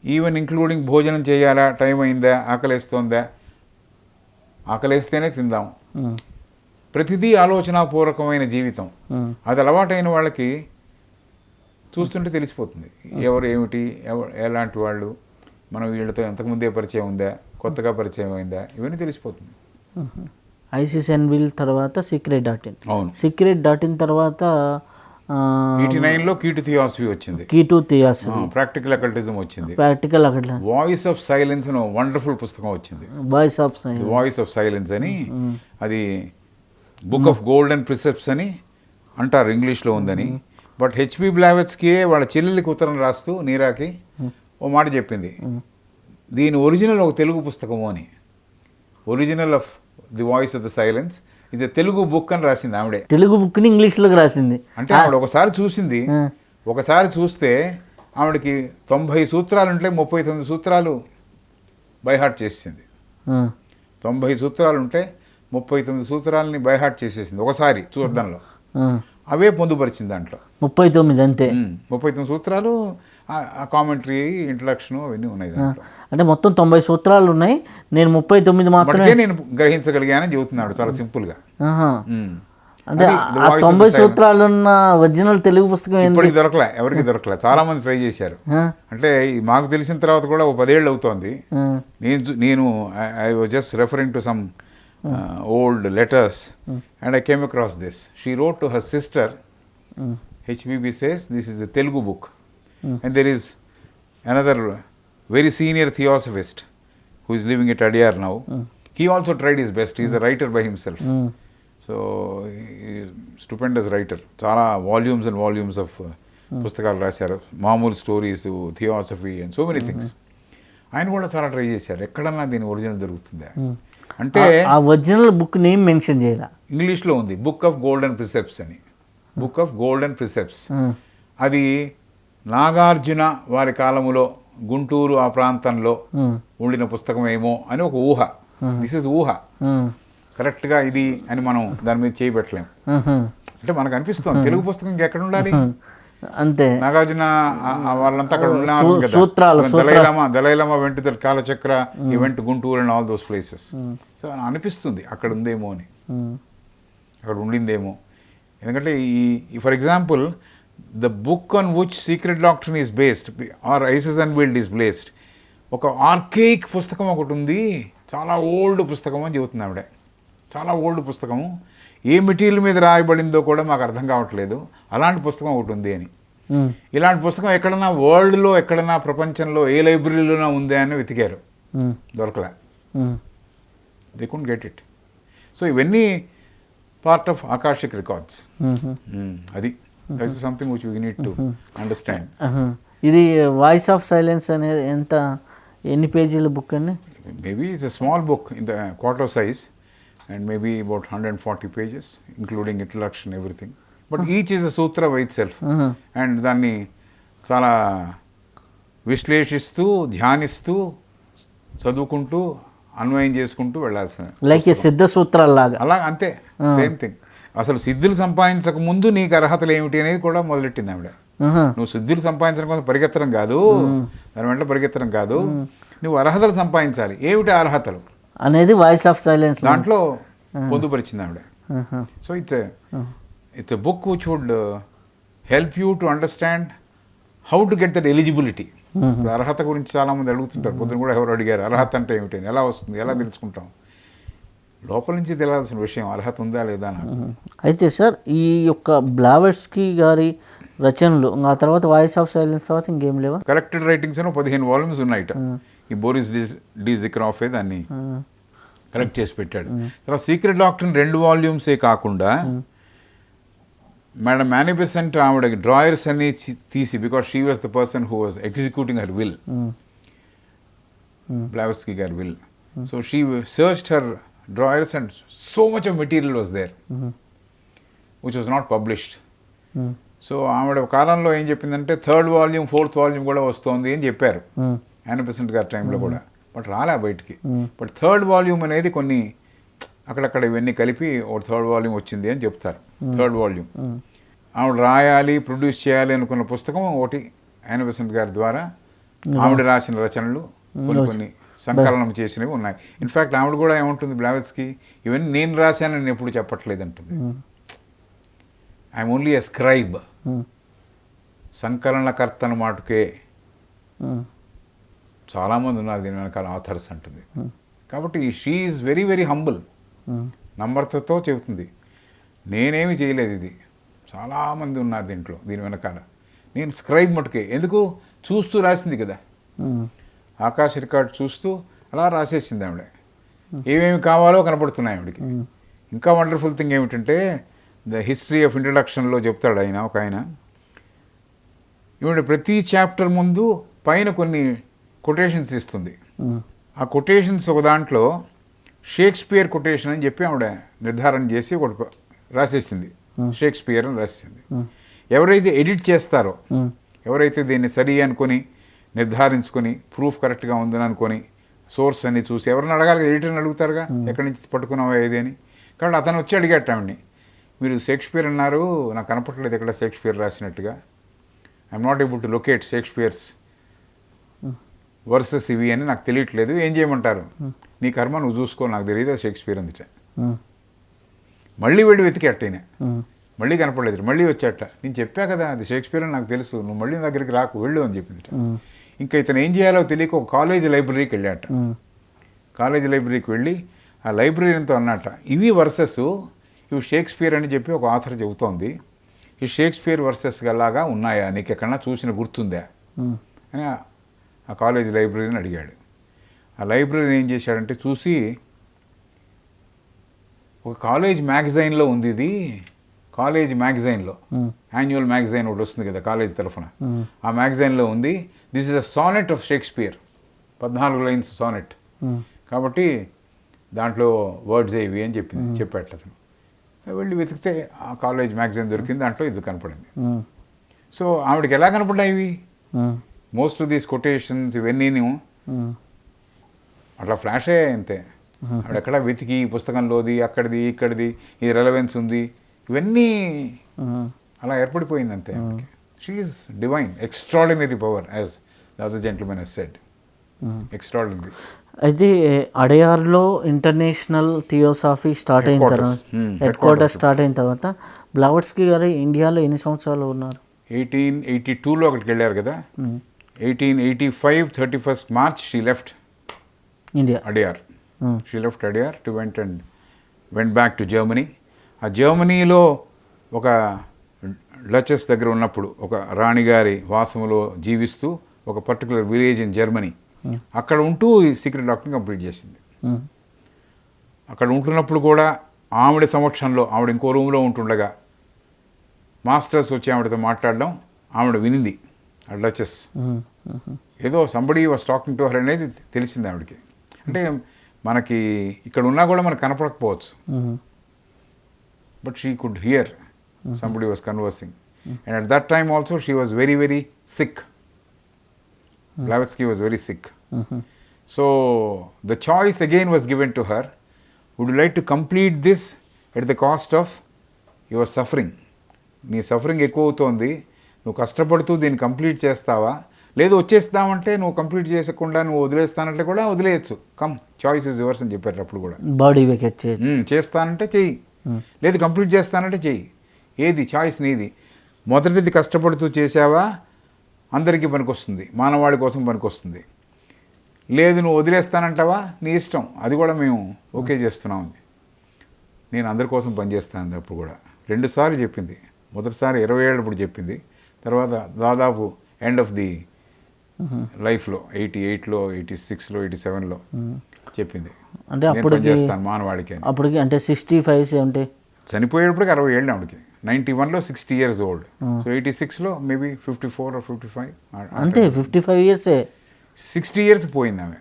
Even including భోజనం చేయాలా, టైం అయిందా, ఆకలేస్తోందా, ఆకలేస్తేనే తిందాం, ప్రతిదీ ఆలోచనాపూర్వకమైన జీవితం. అది అలవాటైన వాళ్ళకి చూస్తుంటే తెలిసిపోతుంది ఎవరు ఏమిటి, ఎలాంటి వాళ్ళు, మనం వీళ్ళతో ఎంతకుముందే పరిచయం ఉందా, కొత్తగా పరిచయం అయిందా, ఇవన్నీ తెలిసిపోతుంది. ఐసిస్ అండ్ విల్ తర్వాత సీక్రెట్.in. అవును. సీక్రెట్.in తర్వాత 89లో కీ టు థియాసఫీ వచ్చింది, కీ-టు థియాసఫీ, ప్రాక్టికల్ అకల్టిజం వచ్చింది, ప్రాక్టికల్ అక్కడ వాయిస్ ఆఫ్ సైలెన్స్ అని వండర్ఫుల్ పుస్తకం వచ్చింది. Voice of science, voice of silence అని, అది బుక్ ఆఫ్ గోల్డెన్ ప్రిసెప్ట్స్ అని అంటారు, ఇంగ్లీష్లో ఉందని. బట్ హెచ్పి బ్లావెట్స్కి వాళ్ళ చెల్లెలికి ఉత్తరం రాస్తూ నీరాకి ఓ మాట చెప్పింది, దీని ఒరిజినల్ ఒక తెలుగు పుస్తకము అని. Original of the voice of the silence ఇది తెలుగు బుక్ అని రాసింది ఆవిడే. తెలుగు బుక్ని ఇంగ్లీష్లోకి రాసింది. అంటే ఆవిడ ఒకసారి చూసింది, ఒకసారి చూస్తే ఆవిడకి 90 సూత్రాలు ఉంటే 39 సూత్రాలు బైహార్ట్ చేసింది. 90 సూత్రాలు ఉంటే 39 సూత్రాలని బైహార్ట్ చేసేసింది ఒకసారి చూడడంలో. అవే పొందుపరిచింది దాంట్లో 39 అంతే. 39 సూత్రాలు, ఆ కామెంటరీ, ఇంట్రడక్షన్ అవన్నీ ఉన్నాయి దాంట్లో. అంటే మొత్తం 90 సూత్రాలు ఉన్నాయి, నేను 39 మాత్రమే నేను గ్రహించగలిగానని చెబుతున్నాడు చాలా సింపుల్గా. అంటే ఆ 90 సూత్రాలున్న ఒరిజినల్ తెలుగు పుస్తకం ఇప్పటికి దొరకలే, ఎవరికి దొరకలే. చాలా మంది ట్రై చేశారు. అంటే మాకు తెలిసిన తర్వాత కూడా ఓ 10 ఏళ్ళు అవుతోంది. నేను I was just referring to some old letters and I came across this. She wrote to her sister, HBB says this is a Telugu book, and there is another very senior theosophist who is living at Adyar now. He also tried his best. He is a writer by himself. So he is stupendous writer. Chala volumes and volumes of పుస్తకాలు రాశారు, మామూలు stories, theosophy and so many things. ఆయన కూడా చాలా try చేశారు, ఎక్కడన్నా దీని original దొరుకుతుందా అంటే. ఆ ఒరిజినల్ బుక్ నేమ్ మెన్షన్ చేయాల, ఇంగ్లీష్లో ఉంది బుక్ ఆఫ్ గోల్డెన్ ప్రిసెప్ట్స్ అని. బుక్ ఆఫ్ గోల్డెన్ ప్రిసెప్ట్స్ అది నాగార్జున వారి కాలములో గుంటూరు ఆ ప్రాంతంలో ఉండిన పుస్తకం ఏమో అని ఒక ఊహ. దిస్ ఇస్ ఊహ, కరెక్ట్గా ఇది అని మనం దాని మీద చేయబెట్టలేం. అంటే మనకు అనిపిస్తుంది తెలుగు పుస్తకం ఇంకెక్కడ ఉండాలి అంతే. నాగార్జున వాళ్ళంతా అక్కడ ఉన్నారు కదా. సూత్రాలు, దలైలామా వెంట కాలచక్ర, ఈ వెంట Guntur and all those places. So అనిపిస్తుంది అక్కడ ఉందేమో అని, అక్కడ ఉండిందేమో. ఎందుకంటే ఈ for example the book on which secret doctrine is based or ISIS and wild is based, ఒక ఆర్కేయిక్ పుస్తకం ఒకటి ఉంది, చాలా ఓల్డ్ పుస్తకం అని చెబుతుంది ఆవిడ. చాలా ఓల్డ్ పుస్తకము, ఏ మెటీరియల్ మీద రాయబడిందో కూడా మాకు అర్థం కావట్లేదు, అలాంటి పుస్తకం ఒకటి ఉంది అని. ఇలాంటి పుస్తకం ఎక్కడన్నా వరల్డ్లో, ఎక్కడన్నా ప్రపంచంలో ఏ లైబ్రరీలోనే ఉందే అని వెతికారు, దొరకలే. They couldn't get it. So ఇవన్నీ పార్ట్ ఆఫ్ ఆకాశిక్ రికార్డ్స్. అది something which we need to understand. ఇది వాయిస్ ఆఫ్ సైలెన్స్ అనేది ఎన్ని పేజీల బుక్ అండి? Maybe it's a small book in the quarter size and maybe about 140 pages including introduction, everything, but each is a sutra by itself. And దాన్ని చాలా విశ్లేషిస్తూ, ధ్యానిస్తూ, చదువుకుంటూ, అన్వయం చేసుకుంటూ వెళ్ళాల్సిన, లైక్ సిద్ధ సూత్రాల్లాగా. అలా అంతే, సేమ్ థింగ్. అసలు సిద్ధులు సంపాదించక ముందు నీకు అర్హతలు ఏమిటి అనేది కూడా మొదలెట్టింది ఆవిడ. నువ్వు సిద్ధులు సంపాదించడం కోసం పరిగెత్తడం కాదు, దాని వెంట పరిగెత్తడం కాదు, నువ్వు అర్హతలు సంపాదించాలి. ఏమిటి అర్హతలు అనేది వాయిస్ ఆఫ్ సైలెన్స్ దాంట్లో పొందుపరిచింది ఆవిడ. So it's a book which would help you to understand how to get that eligibility. అర్హత గురించి చాలామంది అడుగుతుంటారు, పొద్దున కూడా ఎవరు అడిగారు అర్హత అంటే ఏమిటి, ఎలా వస్తుంది, ఎలా తెలుసుకుంటాం. లోపల నుంచి తెలియాల్సిన విషయం అర్హత ఉందా లేదా నాకు. అయితే సార్ ఈ యొక్క బ్లావెట్స్కీ గారి రచనలు ఆ తర్వాత వాయిస్ ఆఫ్ సైలెన్స్ తర్వాత ఇంకేం లేవా? కలెక్టెడ్ రైటింగ్స్ అని 15 వాల్యూమ్స్ ఉన్నాయిట. ఈ బోరిస్ డి జిక్రాఫే దాన్ని కలెక్ట్ చేసి పెట్టాడు. తర్వాత సీక్రెట్ డాక్ట్రిన్ 2 వాల్యూమ్సే కాకుండా మేడం మ్యానీ బెసెంట్ ఆవిడ డ్రాయర్స్ అన్ని తీసి, because she was the person who was executing her will, Blavatsky గారి will. So she searched her drawers and so much of material was there which was not published. సో ఆవిడ కాలంలో ఏం చెప్పిందంటే 3rd volume 4th volume కూడా వస్తుంది అని చెప్పారు యానీ బెసెంట్ గారి టైంలో కూడా, బట్ రాలే బయటికి. బట్ 3rd వాల్యూమ్ అనేది కొన్ని అక్కడక్కడ ఇవన్నీ కలిపి ఒక 3rd వాల్యూమ్ వచ్చింది అని చెప్తారు. 3rd వాల్యూమ్ ఆవిడ రాయాలి, ప్రొడ్యూస్ చేయాలి అనుకున్న పుస్తకం ఒకటి యానీ బెసెంట్ గారి ద్వారా ఆవిడ రాసిన రచనలు కొన్ని సంకలనం చేసినవి ఉన్నాయి. ఇన్ఫ్యాక్ట్ ఆవిడ కూడా ఏముంటుంది బ్లావెట్స్కీ, ఇవన్నీ నేను రాశానని ఎప్పుడు చెప్పట్లేదు అంటుంది. I'm only a scribe. సంకలనకర్తను మాటుకే ఉమ్, చాలామంది ఉన్నారు దీని వెనకాల ఆథర్స్ అంటుంది. కాబట్టి she is very very humble, um, నమ్రతతో చెబుతుంది. నేనేమి చేయలేదు, ఇది చాలామంది ఉన్నారు దీంట్లో, దీని వెనకాల. నేను స్క్రైబ్ మటుకే, ఎందుకు చూస్తూ రాసింది కదా, ఉమ్, ఆకాశ రికార్డ్ చూస్తూ అలా రాసేసింది ఆవిడ. ఏమేమి కావాలో కనపడుతున్నాయి ఆవిడకి. ఇంకా వండర్ఫుల్ థింగ్ ఏమిటంటే ద హిస్టరీ ఆఫ్ ఇంట్రడక్షన్లో చెప్తాడు ఆయన, ఒక ఆయన, ఈవిడ ప్రతి చాప్టర్ ముందు పైన కొన్ని కొటేషన్స్ ఇస్తుంది. ఉమ్, ఆ కొటేషన్స్ ఒక దాంట్లో షేక్స్పియర్ కొటేషన్ అని చెప్పి ఆవిడ నిర్ధారణ చేసి ఒకటి రాసేసింది, షేక్స్పియర్ అని రాసేసింది. ఎవరైతే ఎడిట్ చేస్తారో, ఉమ్, ఎవరైతే దీన్ని సరి అనుకొని నిర్ధారించుకొని ప్రూఫ్ కరెక్ట్గా ఉందని అనుకొని సోర్స్ అని చూసి ఎవరిని అడగాలి, ఎడిటర్ని అడుగుతారుగా ఎక్కడి నుంచి పట్టుకున్నావా ఏది అని. కాబట్టి అతను వచ్చి అడిగేట ఆవిడ్ని, మీరు షేక్స్పియర్ అన్నారు, నాకు కనపడలేదు ఎక్కడ షేక్స్పియర్ రాసినట్టుగా, I'm not able to locate Shakespeare's verses ఇవి అని నాకు తెలియట్లేదు, ఏం చేయమంటారు, నీ కర్మ నువ్వు చూసుకో, నాకు తెలియదు అది షేక్స్పియర్ అందిట. ఉమ్, మళ్ళీ వెళ్ళి వెతికేట ఈయన, ఉమ్, మళ్ళీ కనపడలేదు, మళ్ళీ వచ్చేట, నేను చెప్పా కదా అది షేక్స్పియర్ అని నాకు తెలుసు, నువ్వు మళ్ళీ నా దగ్గరికి రాకు, వెళ్ళు అని చెప్పింది. ఇంకా ఇతను ఏం చేయాలో తెలియక ఒక కాలేజ్ లైబ్రరీకి వెళ్ళాట. కాలేజ్ లైబ్రరీకి వెళ్ళి ఆ లైబ్రరీతో అన్నట, ఇవి వర్సెస్, ఇవి షేక్స్పియర్ అని చెప్పి ఒక ఆథర్ చెబుతోంది, ఈ షేక్స్పియర్ వర్సెస్ లాగా ఉన్నాయా, నీకు ఎక్కడన్నా చూసిన గుర్తుందా అని ఆ కాలేజ్ లైబ్రరీని అడిగాడు. ఆ లైబ్రరీ ఏం చేశాడంటే చూసి, ఒక కాలేజ్ మ్యాగజైన్లో ఉంది ఇది, కాలేజ్ మ్యాగజైన్లో, యాన్యువల్ మ్యాగజైన్ ఒకటి వస్తుంది కదా కాలేజ్ తరఫున, ఆ మ్యాగజైన్లో ఉంది, this is a sonnet of Shakespeare, 14 lines sonnet, కాబట్టి దాంట్లో వర్డ్స్ ఇవి అని చెప్పాడు అతను. వెళ్ళి వెతికితే ఆ కాలేజ్ మ్యాగజైన్ దొరికింది, దాంట్లో ఇది కనపడింది. సో ఆవిడకి ఎలా కనపడ్డాయి ఇవి, మోస్ట్ ఆఫ్ దీస్ కొటేషన్స్ ఇవన్నీ అట్లా ఫ్లాష్ అయ్యాయి అంతే. ఆవిడ ఎక్కడ వెతికి పుస్తకంలోది అక్కడిది ఇక్కడిది ఈ రెలవెన్స్ ఉంది, ఇవన్నీ అలా ఏర్పడిపోయింది అంతే. She is divine, extraordinary power, as the other gentlemen has said, extraordinary. అయితే అడయార్లో ఇంటర్నేషనల్ థియోసాఫీ స్టార్ట్ అయిన తర్వాత, హెడ్ క్వార్టర్ స్టార్ట్ అయిన తర్వాత బ్లావట్స్కీ గారు ఇండియాలో ఎన్ని సంవత్సరాలు ఉన్నారు? 1882లో అక్కడికి వెళ్ళారు కదా, 1885 31st March she left India, Adyar. She left Adyar to went back to Germany. ఆ జర్మనీలో ఒక డచెస్ దగ్గర ఉన్నప్పుడు, ఒక రాణిగారి వాసములో జీవిస్తూ ఒక పర్టికులర్ విలేజ్ ఇన్ జర్మనీ, అక్కడ ఉంటూ ఈ సీక్రెట్ డాక్టర్ని కంప్లీట్ చేసింది. అక్కడ ఉంటున్నప్పుడు కూడా ఆవిడ సమక్షంలో, ఆవిడ ఇంకో రూమ్లో ఉంటుండగా మాస్టర్స్ వచ్చి ఆవిడతో మాట్లాడడం ఆవిడ వినింది. ఆ డచెస్ ఏదో somebody was talking to her అనేది తెలిసింది ఆవిడకి. అంటే మనకి ఇక్కడ ఉన్నా కూడా మనకు కనపడకపోవచ్చు, but she could hear somebody was conversing. And at that time also she was very very sick. Blavatsky was very sick. So the choice again was given to her. Would you like to complete this at the cost of your suffering? నీ suffering ఎక్కువ అవుతోంది, నువ్వు కష్టపడుతూ దీన్ని complete చేస్తావా, లేదు వచ్చేస్తామంటే నువ్వు complete చేయకుండా నువ్వు వదిలేస్తానంటే కూడా వదిలేయచ్చు, కమ్ చాయిస్ ఇస్ యువర్స్ అని చెప్పారు. అప్పుడు కూడా బాడీ వెకేట్ చేయొచ్చు, చేస్తానంటే చెయ్యి, లేదు కంప్లీట్ చేస్తానంటే చెయ్యి, ఏది చాయిస్ నీది. మొదటిది కష్టపడుతూ చేసావా అందరికీ పనికొస్తుంది, మానవాళి కోసం పనికొస్తుంది, లేదు నువ్వు వదిలేస్తానంటావా నీ ఇష్టం, అది కూడా మేము ఓకే చేస్తున్నాం. నేను అందరి కోసం పనిచేస్తాను. అప్పుడు కూడా 2 సార్లు చెప్పింది. మొదటిసారి 20 ఏళ్ళప్పుడు చెప్పింది, తర్వాత దాదాపు ఎండ్ ఆఫ్ ది లైఫ్లో 88లో 86లో 87లో చెప్పింది, అంటే అప్పుడు చేస్తాను మానవాళికి అని. అప్పటికి అంటే 65 70 చనిపోయేటప్పటికి 60 ఏళ్ళు ఆవిడకి. 91లో 60 years old. సో 86లో మేబీ 54 or 55 అంతే. 55 years, 60 years పోయింది ఆమె.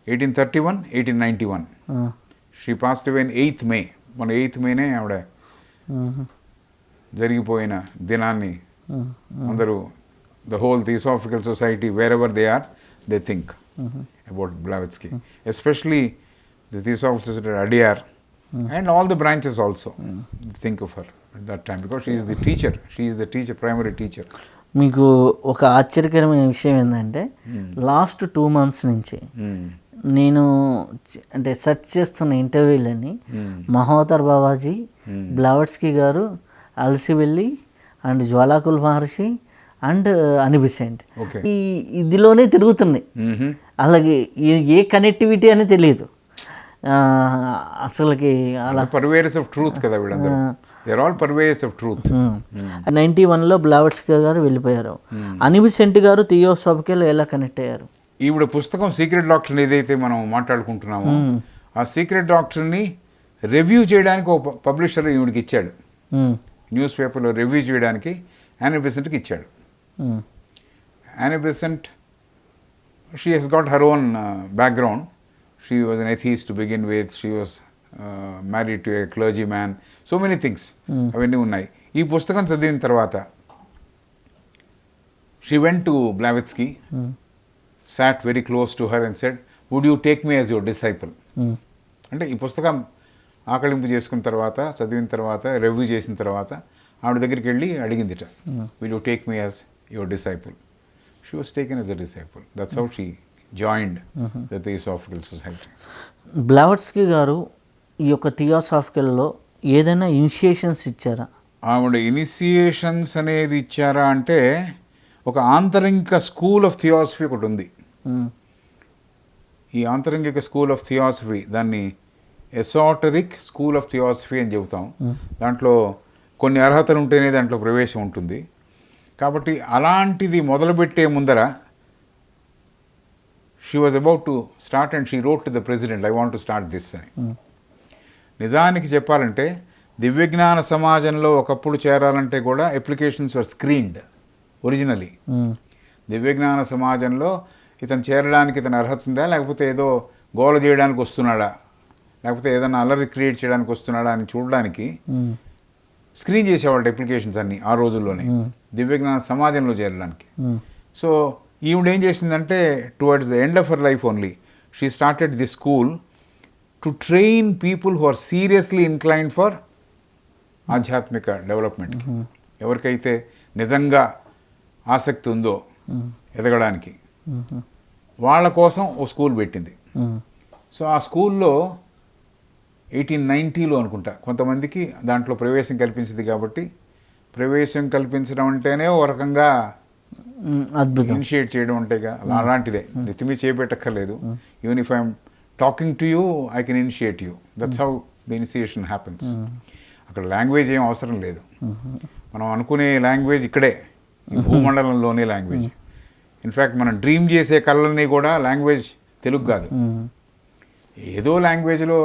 1831 1891 she passed away 8th May. మన 8th Mayనే ఆవిడ జరిగిపోయిన దినాన్ని అందరూ the whole Theosophical Society wherever they are they think about Blavatsky, especially the Theosophical Society Adyar and all the branches also think of her at that time because she is the teacher, primary teacher. మీకు ఒక ఆశ్చర్యకరమైన విషయం ఏంటంటే last 2 months నుంచి నేను అంటే search చేస్తున్న ఇంటర్వ్యూలని Mahodar Babaji, Blavatsky గారు, అలసివెల్లి and Djwal Kul Maharshi and Annie Besant Okay. ఈ ఇదిలోనే తిరుగుతున్నాయి. అలాగే ఏ కనెక్టివిటీ అని తెలియదు అసలుకి. అలా పర్వేయర్స్ ఆఫ్ ట్రూత్ కదా వీళ్ళందరూ, they are all purveyors of truth. 91లో బ్లావెట్స్కీ గారు వెళ్ళిపోయారు. అనిబిసెంట్ గారు థియోసాఫికల్ ఎలా కనెక్ట్ అయ్యారు? ఈవిడ పుస్తకం సీక్రెట్ డాక్టర్ ఏదైతే మనం మాట్లాడుకుంటున్నామో ఆ సీక్రెట్ డాక్టర్ని రివ్యూ చేయడానికి ఒక పబ్లిషర్ ఈవిడికి ఇచ్చాడు. న్యూస్ పేపర్లో రివ్యూ చేయడానికి యానీ బెసెంట్కి ఇచ్చాడు. Annie Besant, she has got her own background. She was an atheist to begin with, she was married to a clergyman, so many things అవన్నీ ఉన్నాయి. ఈ పుస్తకం చదివిన తర్వాత she went to Blavatsky, sat very close to her and said, would you take me as your disciple? అంటే ఈ పుస్తకం ఆకలింపు చేసుకున్న తర్వాత, చదివిన తర్వాత, రివ్యూ చేసిన తర్వాత ఆవిడ దగ్గరికి వెళ్ళి అడిగిందిట, will you take me as your disciple? She was taken as a disciple. That's how she joined the Theosophical Society. Blavatsky గారు ఈ యొక్క థియోసాఫికల్లో ఏదైనా ఇనిషియేషన్స్ ఇచ్చారా? ఆవిడ ఇనిషియేషన్స్ అనేది ఇచ్చారా అంటే ఒక ఆంతరింగిక స్కూల్ ఆఫ్ థియాసఫీ ఒకటి ఉంది. ఈ ఆంతరింగిక స్కూల్ ఆఫ్ థియాసఫీ, దాన్ని ఎసోటరిక్ స్కూల్ ఆఫ్ థియాసఫీ అని చెబుతాం. దాంట్లో కొన్ని అర్హతలు ఉంటేనే దాంట్లో ప్రవేశం ఉంటుంది. కాబట్టి అలాంటిది మొదలుపెట్టే ముందర she was about to start and she wrote to the president, I want to start this అని. నిజానికి చెప్పాలంటే దివ్యజ్ఞాన సమాజంలో ఒకప్పుడు చేరాలంటే కూడా అప్లికేషన్స్ వర్ స్క్రీన్డ్ ఒరిజినలీ. దివ్యజ్ఞాన సమాజంలో ఇతను చేరడానికి ఇతను అర్హత ఉందా, లేకపోతే ఏదో గోల చేయడానికి వస్తున్నాడా, లేకపోతే ఏదైనా అల్లరి క్రియేట్ చేయడానికి వస్తున్నాడా అని చూడడానికి స్క్రీన్ చేసేవాళ్ళు అప్లికేషన్స్ అన్నీ ఆ రోజుల్లోనే దివ్యజ్ఞాన సమాజంలో చేరడానికి. సో ఈవిడ ఏం చేసిందంటే towards the end of her life only she started this school to train people who are seriously inclined for ఆధ్యాత్మిక డెవలప్మెంట్కి. ఎవరికైతే నిజంగా ఆసక్తి ఉందో ఎదగడానికి, వాళ్ళ కోసం ఓ స్కూల్ పెట్టింది. సో ఆ స్కూల్లో 1890లో అనుకుంటా కొంతమందికి దాంట్లో ప్రవేశం కల్పించింది. కాబట్టి ప్రవేశం కల్పించడం అంటేనే ఓ రకంగా అద్భుతం, ఇనిషియేట్ చేయడం అంటేగా అలాంటిదే, నెత్తిమీ చేపెట్టక్కర్లేదు. Even if I'm talking to you I can initiate you, that's how the initiation happens. అక్కడ లాంగ్వేజ్ ఏం అవసరం లేదు. మనం అనుకునే లాంగ్వేజ్ ఇక్కడే, ఈ భూమండలంలోనే లాంగ్వేజ్. ఇన్ఫ్యాక్ట్ మనం డ్రీమ్ చేసే కళలన్నీ కూడా లాంగ్వేజ్ తెలుగు కాదు, ఏదో లాంగ్వేజ్లో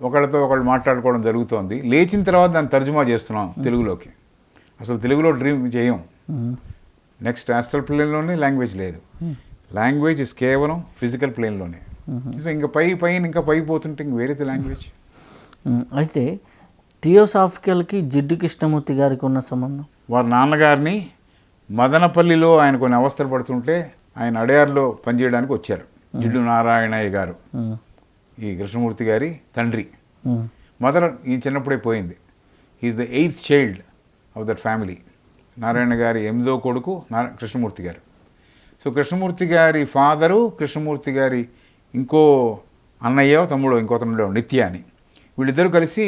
ఒకళ్ళతో ఒకళ్ళు మాట్లాడుకోవడం జరుగుతోంది. లేచిన తర్వాత దాన్ని తర్జుమా చేస్తున్నాం తెలుగులోకి. అసలు తెలుగులో డ్రీమ్ చేయం. నెక్స్ట్ ఆస్ట్రల్ ప్లేన్లోనే లాంగ్వేజ్ లేదు. లాంగ్వేజ్ ఇస్ కేవలం ఫిజికల్ ప్లేన్లోనే. సో ఇంకా ఇంకా పై పోతుంటే ఇంక వేరేది లాంగ్వేజ్. అయితే థియోసాఫికల్కి జిడ్డు కృష్ణమూర్తి గారికి ఉన్న సంబంధం? వారి నాన్నగారిని మదనపల్లిలో ఆయన కొన్ని అవస్థలు పడుతుంటే ఆయన అడయార్లో పనిచేయడానికి వచ్చారు. జిడ్డు నారాయణయ్య గారు, ఈ కృష్ణమూర్తి గారి తండ్రి. మదర్ ఈయన చిన్నప్పుడే పోయింది. He is the 8th child of that family. Narayana గారి 8వ కొడుకు కృష్ణమూర్తి గారు. సో కృష్ణమూర్తి గారి ఫాదరు, కృష్ణమూర్తి గారి ఇంకో అన్నయ్య తమ్ముడు, ఇంకో తమ్ముడు నిత్య అని, వీళ్ళిద్దరూ కలిసి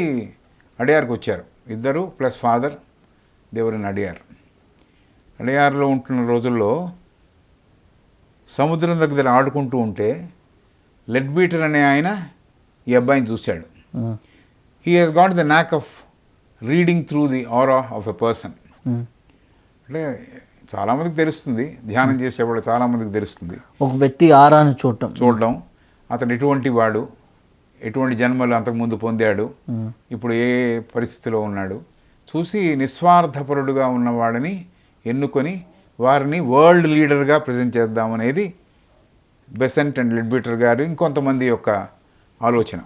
అడయార్కి వచ్చారు. ఇద్దరు plus father, there in Adyar. అడయార్లో ఉంటున్న రోజుల్లో సముద్రం దగ్గర ఆడుకుంటూ ఉంటే లెడ్ బీటర్ అనే ఆయన ఈ అబ్బాయిని చూశాడు. హీ హెస్ గాట్ ద నాక్ of reading through the aura of a person. అంటే చాలామందికి తెలుస్తుంది, ధ్యానం చేసేవాడు చాలామందికి తెలుస్తుంది, ఒక వ్యక్తి ఆరాని చూడడం, అతను ఎటువంటి వాడు, ఎటువంటి జన్మలు అంతకుముందు పొందాడు, ఇప్పుడు ఏ పరిస్థితిలో ఉన్నాడు చూసి నిస్వార్థపరుడుగా ఉన్నవాడిని ఎన్నుకొని వారిని వరల్డ్ లీడర్గా ప్రజెంట్ చేద్దామనేది బెసెంట్ అండ్ లెడ్బీటర్ గారు ఇంకొంతమంది యొక్క ఆలోచన.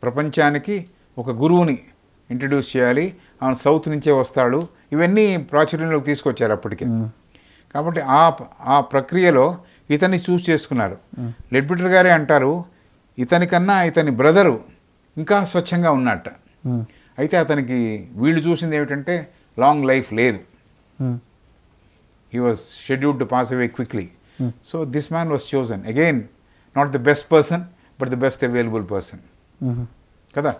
ప్రపంచానికి ఒక గురువుని ఇంట్రడ్యూస్ చేయాలి, ఆయన సౌత్ నుంచే వస్తాడు, ఇవన్నీ ప్రాచుర్యంలోకి తీసుకొచ్చారు అప్పటికే. కాబట్టి ఆ ప్రక్రియలో ఇతన్ని చూస్ చేసుకున్నారు. లెడ్బీటర్ గారే అంటారు, ఇతనికన్నా ఇతని బ్రదరు ఇంకా స్వచ్ఛంగా ఉన్నట్ట. అయితే అతనికి వీళ్ళు చూసింది ఏమిటంటే లాంగ్ లైఫ్ లేదు. He was scheduled to pass away quickly. So this man was chosen again, not the best person but the best available person కదా.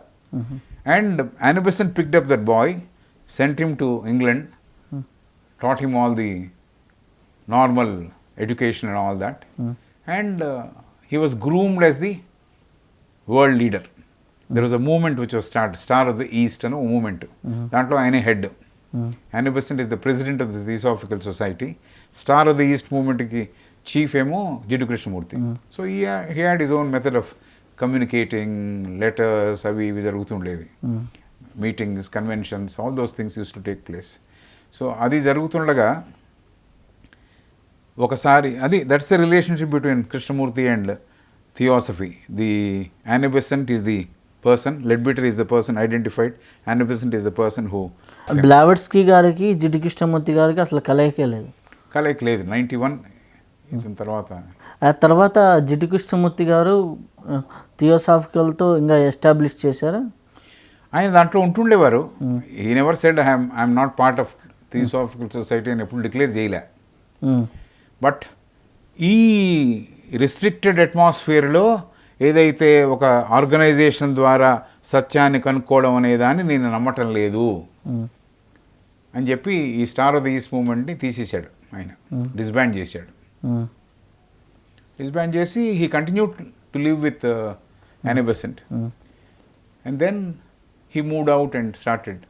And Annie Besant picked up that boy, sent him to England taught him all the normal education and all that. And he was groomed as the world leader. There was a movement which was started, Star of the East and a movement. దాంట్లో ఆయన head. Annie Besant is the president of the Theosophical Society. Star of the East మూమెంట్కి chief ఏమో Jiddu Krishnamurti. So he had his own method of communicating, letters అవి ఇవి జరుగుతుండేవి. Meetings, conventions, all those things used to take place. So అది జరుగుతుండగా ఒకసారి that's the relationship between Krishnamurti and theosophy. The Annie Besant is the person, Leadbeater is the person identified, Annie Besant is the person who. Blavatsky గారికి జిడ్డు కృష్ణమూర్తి గారికి అసలు కలయికే లేదు. 91 ఇతని తర్వాత. ఆ తర్వాత జిడ్డు కృష్ణమూర్తి గారు థియోసాఫికల్తో ఇంకా ఎస్టాబ్లిష్ చేశారా? ఆయన దాంట్లో ఉంటుండేవారు. ఈ never said I'm not part of theosophical society అని ఎప్పుడు డిక్లేర్ చేయలే. బట్ ఈ రిస్ట్రిక్టెడ్ అట్మాస్ఫియర్లో ఏదైతే ఒక ఆర్గనైజేషన్ ద్వారా సత్యాన్ని కనుక్కోవడం అనేదాన్ని నేను నమ్మటం లేదు అని చెప్పి ఈ స్టార్ ఆఫ్ ద ఈస్ట్ మూమెంట్ని తీసేశాడు ఆయన, డిస్బ్యాండ్ చేశాడు. డిస్బ్యాండ్ చేసి he continue to live with Annie Besant. And then he moved out and started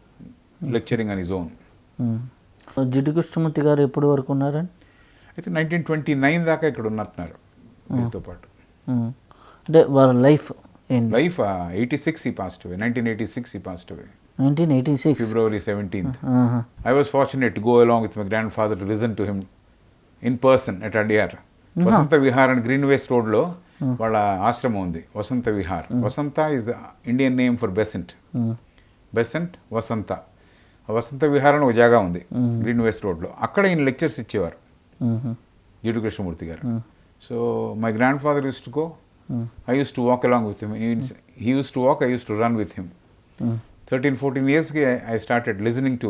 lecturing on his own. Jiddu Krishnamurti గారు ఎప్పటి వరకు ఉన్నారని? అయితే 1929 దాకా ఇక్కడ ఉన్నట్టున్నారు వీరితో పాటు. అంటే వారి లైఫ్ ఏంటి? Life 86 he passed away. 1986 he passed away. 1986 February 17th. I was fortunate to go along with my grandfather to listen to him in person at Adyar. Vasanta Vihar and green ways రోడ్లో వాళ్ళ ఆశ్రమం ఉంది, Vasanta Vihar. Vasanta is the Indian name for Besant. Besant, Vasanta. Vasanta Vihar అని ఒక జాగా ఉంది green ways రోడ్లో. అక్కడ ఈయన లెక్చర్స్ ఇచ్చేవారు జిడ్డు కృష్ణమూర్తి గారు. So my grandfather uses to go. I used to walk along with him. He used to walk, I used to run with him. 13-14 years ago, I started listening to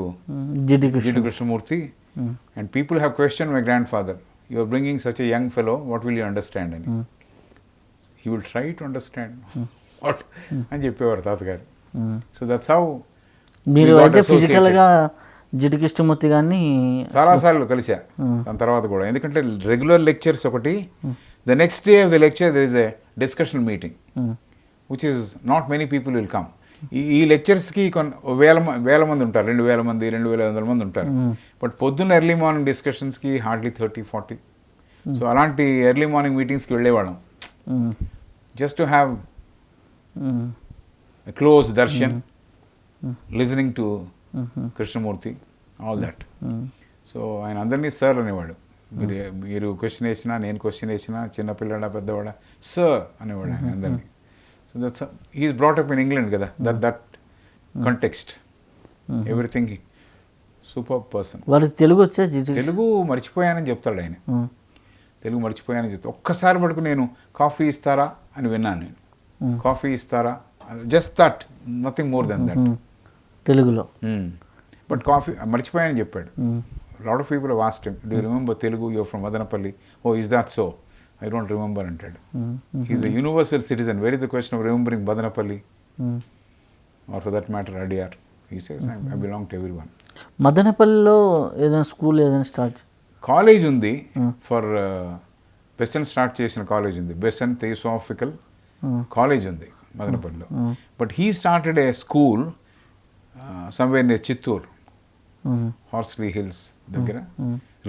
Jiddu Krishnamurti. And people have questioned my grandfather. You are bringing such a young fellow, what will you understand? And he will try to understand. What? అని చెప్పేవారు తాతగారు. So that's how మీరు అయితే ఫిజికల్గా జిడ్డు కృష్ణమూర్తి గారిని చాలాసార్లు కలిసా దాని తర్వాత కూడా. ఎందుకంటే రెగ్యులర్ లెక్చర్స్ ఒకటి, the next day of the lecture there is a discussion meeting which is not many people will come. ఈ లెక్చర్స్కి వేల మంది ఉంటారు, 2000 మంది 2500 మంది ఉంటారు. బట్ పొద్దున్న ఎర్లీ మార్నింగ్ డిస్కషన్స్కి హార్డ్లీ 30-40. సో అలాంటి ఎర్లీ మార్నింగ్ మీటింగ్స్కి వెళ్ళేవాళ్ళం just to have close Darshan, listening to Krishnamurthy, all that. So ఆయన అందరినీ సార్ అనేవాడు. మీరు క్వశ్చన్ వేసినా, నేను క్వశ్చన్ వేసినా, చిన్నపిల్లడా పెద్దవాడా, సార్ అనేవాడు ఆయన అందరినీ. So that's he's brought up in England కదా, that context everything. Super person. వాళ్ళకి తెలుగు వచ్చే? తెలుగు మర్చిపోయానని చెప్తాడు ఆయన. తెలుగు మర్చిపోయానని చెప్తాడు. ఒక్కసారి మటుకు నేను కాఫీ ఇస్తారా అని విన్నాను నేను. కాఫీ ఇస్తారా, just that, nothing more than that తెలుగులో. బట్ కాఫీ మర్చిపోయానని చెప్పాడు. A lot of people have asked him, do you remember Telugu? You're from Madanapalli. Oh, is that so? I don't remember, anted. He's a universal citizen. Where is the question of remembering Madanapalli? Or for that matter, Adyar? He says, I belong to everyone. మదనపల్లిలో ఏదైనా school ఏదైనా start college ఉంది for Besant start చేసిన college ఉంది. Besant Theosophical college ఉంది మదనపల్లిలో. But he started a school somewhere near Chittoor, Horsley Hills దగ్గర.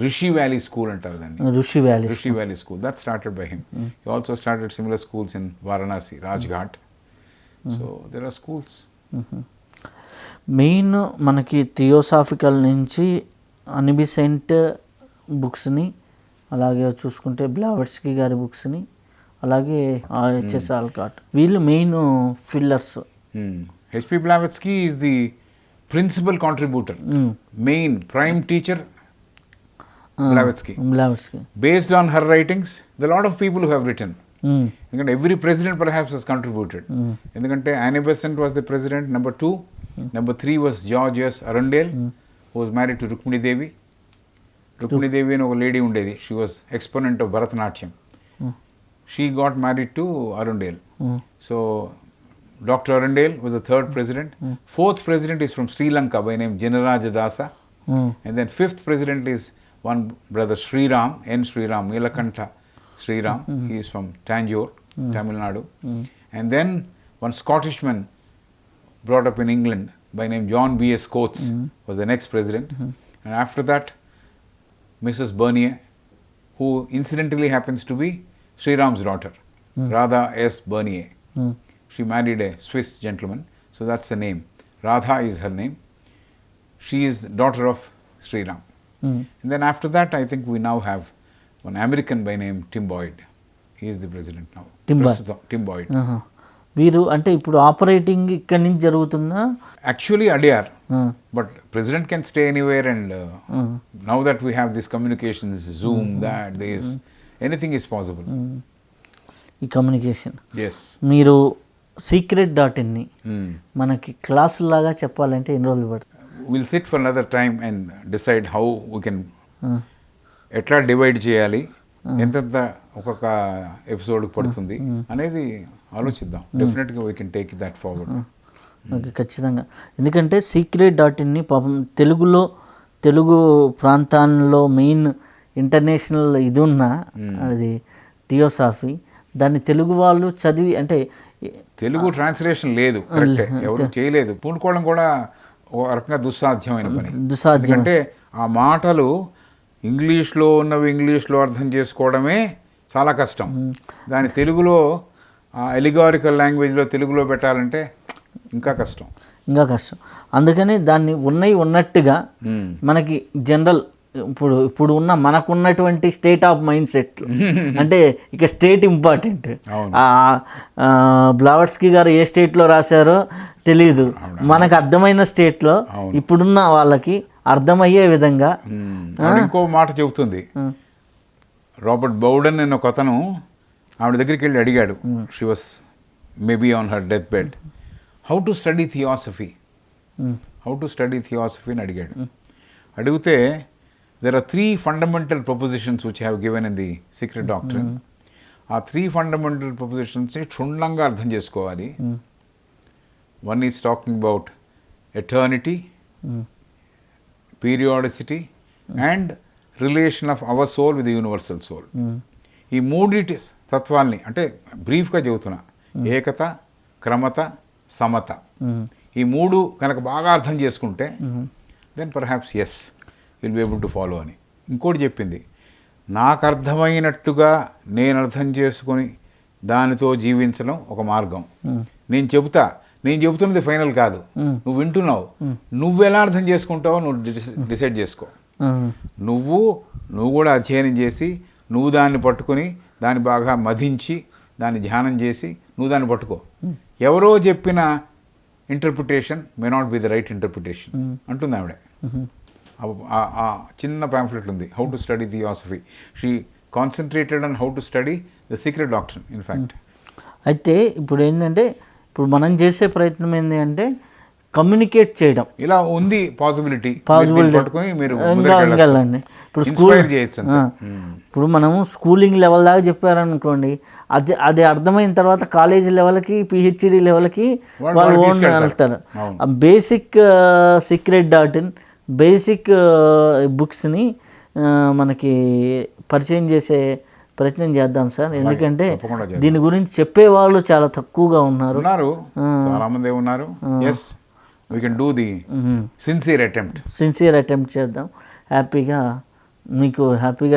Rishi valley school అంటారు దాన్ని. Rishi valley school. That started by him. He also started similar schools in Varanasi, Rajghat. So there are schools. Main మనకి Theosophical నుంచి Annie Besant బుక్స్ని, అలాగే చూసుకుంటే Blavatsky గారి బుక్స్ని, అలాగే HS Allcott, వీళ్ళు main fillers. HP Blavatsky is the principal contributor, main prime teacher, Blavatsky. Based on her writings, there are a lot of people who have written. Every president perhaps has contributed. Annie Besant was the president, number 2. Number 3 was George S. Arundel, who was married to Rukmini Devi. Rukmini Devi and a lady undedi. She was exponent of Bharatanatyam. She got married to Arundel. So Dr. Arundel was the 3rd president. 4th president is from Sri Lanka by name Janaraja Dasa. And then fifth president is one brother Sriram, N. Sriram, Nilakantha Sriram. He is from Tanjore, Tamil Nadu. And then one Scottishman brought up in England by name John B.S. Coates was the next president. And after that, Mrs. Bernier, who incidentally happens to be Sriram's daughter, Radha S. Bernier. She married a Swiss gentleman, so that's the name. Radha is her name. She is daughter of Sriram. And then after that, I think we now have one American by name Tim Boyd. He is the president now. Tim Boyd. వీరు అంటే ఇప్పుడు operating ఇక్కడి నుంచి జరుగుతుందా? Actually Adyar, but president can stay anywhere, and now that we have this communications, Zoom, that, this, anything is possible. ఈ communication Yes. మీరు secret.in మనకి క్లాసులాగా చెప్పాలంటే ఎన్ని రోజులు పడుతుంది? We'll sit for another time and decide how we can ఎట్లా divide చేయాలి, ఎంతెంత ఒక్కొక్క ఎపిసోడ్కి పడుతుంది అనేది ఆలోచిద్దాం. డెఫినెట్గా we can take that forward. Okay, ఖచ్చితంగా. ఎందుకంటే secret.in పాపం తెలుగు ప్రాంతాల్లో మెయిన్ ఇంటర్నేషనల్ ఇది ఉన్న అది థియోసాఫీ, దాన్ని తెలుగు వాళ్ళు చదివి అంటే తెలుగు ట్రాన్స్లేషన్ లేదు, కరెక్టే, ఎవరు చేయలేదు. పూనుకోవడం కూడా ఒక రకంగా దుస్సాధ్యమైన పని. ఎందుకంటే ఆ మాటలు ఇంగ్లీష్లో ఉన్నవి ఇంగ్లీష్లో అర్థం చేసుకోవడమే చాలా కష్టం. దాని తెలుగులో ఎలిగారికల్ లాంగ్వేజ్లో తెలుగులో పెట్టాలంటే ఇంకా కష్టం. అందుకని దాన్ని ఉన్నట్టుగా మనకి జనరల్ ఇప్పుడు ఉన్న మనకున్నటువంటి స్టేట్ ఆఫ్ మైండ్ సెట్ అంటే ఇక స్టేట్ ఇంపార్టెంట్. బ్లావట్స్కీ గారు ఏ స్టేట్లో రాశారో తెలీదు, మనకు అర్థమైన స్టేట్లో ఇప్పుడున్న వాళ్ళకి అర్థమయ్యే విధంగా. ఇంకో మాట చెబుతుంది, రాబర్ట్ బౌడెన్ అనే ఒక అతను ఆవిడ దగ్గరికి వెళ్ళి అడిగాడు, she was maybe on her death bed, how to study theosophy అని అడిగాడు. అడిగితే there are 3 fundamental propositions which I have given in the secret doctrine. ఆ 3 fundamental propositions ని క్షుణ్ణంగా అర్థం చేసుకోవాలి. One is talking about eternity, periodicity and relation of our soul with the universal soul. ఈ మూడిటి తత్వాల్ని అంటే బ్రీఫ్గా చెబుతున్నా, ఏకత, క్రమత, సమత, ఈ మూడు కనుక బాగా అర్థం చేసుకుంటే then perhaps yes will be able to follow అని. ఇంకోటి చెప్పింది, నాకు అర్థమైనట్టుగా నేను అర్థం చేసుకొని దానితో జీవించడం ఒక మార్గం. నేను చెబుతున్నది ఫైనల్ కాదు, నువ్వు వింటున్నావు, నువ్వు ఎలా అర్థం చేసుకుంటావో నువ్వు డిసైడ్ చేసుకో. నువ్వు కూడా అధ్యయనం చేసి నువ్వు దాన్ని పట్టుకొని దాన్ని బాగా మధించి దాన్ని ధ్యానం చేసి నువ్వు దాన్ని పట్టుకో. ఎవరో చెప్పిన interpretation may not be the right interpretation అంటుంది ఆవిడ. ఆ చిన్న ప్యాంఫ్లెట్ ఉంది, how to study theosophy. She concentrated on how to study the Secret doctrine in fact. అయితే ఇప్పుడు ఏంటంటే ఇప్పుడు మనం చేసే ప్రయత్నం ఏంటి అంటే కమ్యూనికేట్ చేయడం. ఇలా ఉంది పాసిబిలిటీ పట్టుకొని మీరు వెళ్ళండి. ఇప్పుడు మనము స్కూలింగ్ లెవెల్ దాకా చెప్పారనుకోండి, అది అర్థమైన తర్వాత కాలేజీ లెవెల్కి పిహెచ్డి లెవెల్కి వాళ్ళు ఓన్ వెళ్తారు. బేసిక్ secret.in బేసిక్ బుక్స్ని మనకి పరిచయం చేసే ప్రయత్నం చేద్దాం సార్. ఎందుకంటే దీని గురించి చెప్పేవాళ్ళు చాలా తక్కువగా ఉన్నారు. చాలా మంది ఉన్నారు. yes we can do the sincere attempt చేద్దాం. హ్యాపీగా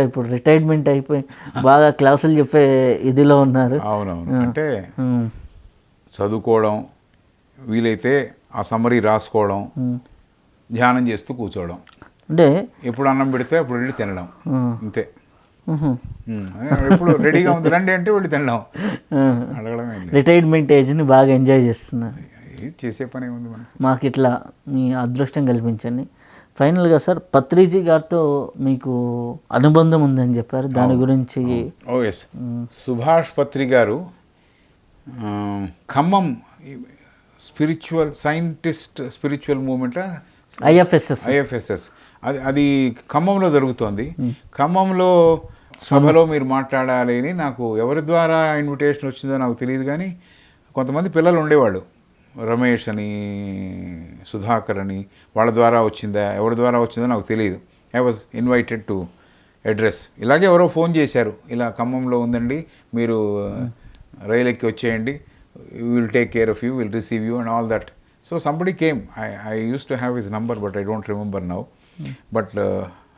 ఇప్పుడు రిటైర్మెంట్ అయిపోయి బాగా క్లాసులు చెప్పే ఇదిలో ఉన్నారు. అవునవును, అంటే చదువుకోవడం, వీలైతే ఆ సమ్మరీ రాసుకోవడం, ధ్యానం చేస్తూ కూర్చోవడం, అంటే ఎప్పుడు అన్నం పెడితే అప్పుడు వెళ్ళి తినడం, అంతే. ఎప్పుడు రెడీగా ఉంది రండి అంటే వెళ్ళి తినడం, అడగడం. రిటైర్మెంట్ ఏజ్ని బాగా ఎంజాయ్ చేస్తున్నారు. చేసే పని ఉంది మనకి. మాకు ఇట్లా మీ అదృష్టం కల్పించండి. ఫైనల్గా సార్, పత్రిజీ గారితో మీకు అనుబంధం ఉందని చెప్పారు, దాని గురించి. ఎస్, సుభాష్ పత్రి గారు ఖమ్మం స్పిరిచువల్ మూవ్మెంట్ ఐఎఫ్ఎస్ఎస్ అది ఖమ్మంలో జరుగుతోంది. ఖమ్మంలో సభలో మీరు మాట్లాడాలి అని నాకు ఎవరి ద్వారా ఇన్విటేషన్ వచ్చిందో నాకు తెలియదు, కానీ కొంతమంది పిల్లలు ఉండేవాళ్ళు, రమేష్ అని, సుధాకర్ అని, వాళ్ళ ద్వారా వచ్చిందా, ఎవరి ద్వారా వచ్చిందో నాకు తెలియదు. I was invited to address. ఇలాగే ఎవరో ఫోన్ చేశారు, ఇలా ఖమ్మంలో ఉందండి, మీరు రైలు ఎక్కి వచ్చేయండి, will take care of you, will receive you and all that. So somebody came. I used to have his number but I don't remember now. But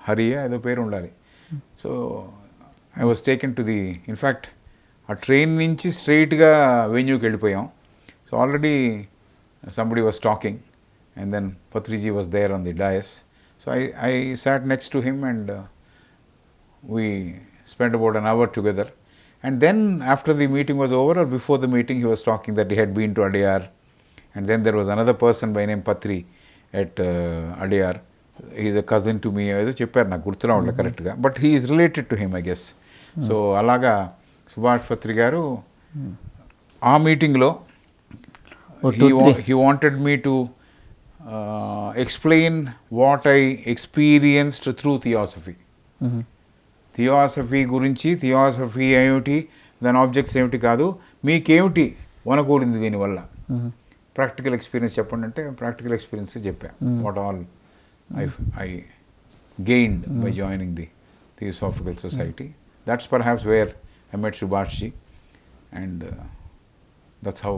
Hariya ఏదో పేరు ఉండాలి. So I was taken to the, in fact ఆ train నుంచి స్ట్రైట్గా వెన్యూకి వెళ్ళిపోయాం. So already somebody was talking and then Patriji was there on the dais. So I sat next to him and we spent about an hour together. And then after the meeting was over or before the meeting, he was talking that he had been to Adyar. And then there was another person by name Patri at Adyar. He is a cousin to me. ఏదో చెప్పారు, నాకు గుర్తురా ఉండదు కరెక్ట్గా, but he is related to him I guess. So అలాగా సుభాష్ పత్రి గారు ఆ మీటింగ్లో he wanted me to explain what I experienced through theosophy. Theosophy గురించి, థియాసఫీ ఏమిటి, దాని ఆబ్జెక్ట్స్ ఏమిటి కాదు, మీకేమిటి వనకూడింది దీనివల్ల, ప్రాక్టికల్ ఎక్స్పీరియన్స్ చెప్పండి అంటే ప్రాక్టికల్ ఎక్స్పీరియన్స్ చెప్పాను. What all I gained by joining the Theosophical Society. That's perhaps where I met Subhashji and that's how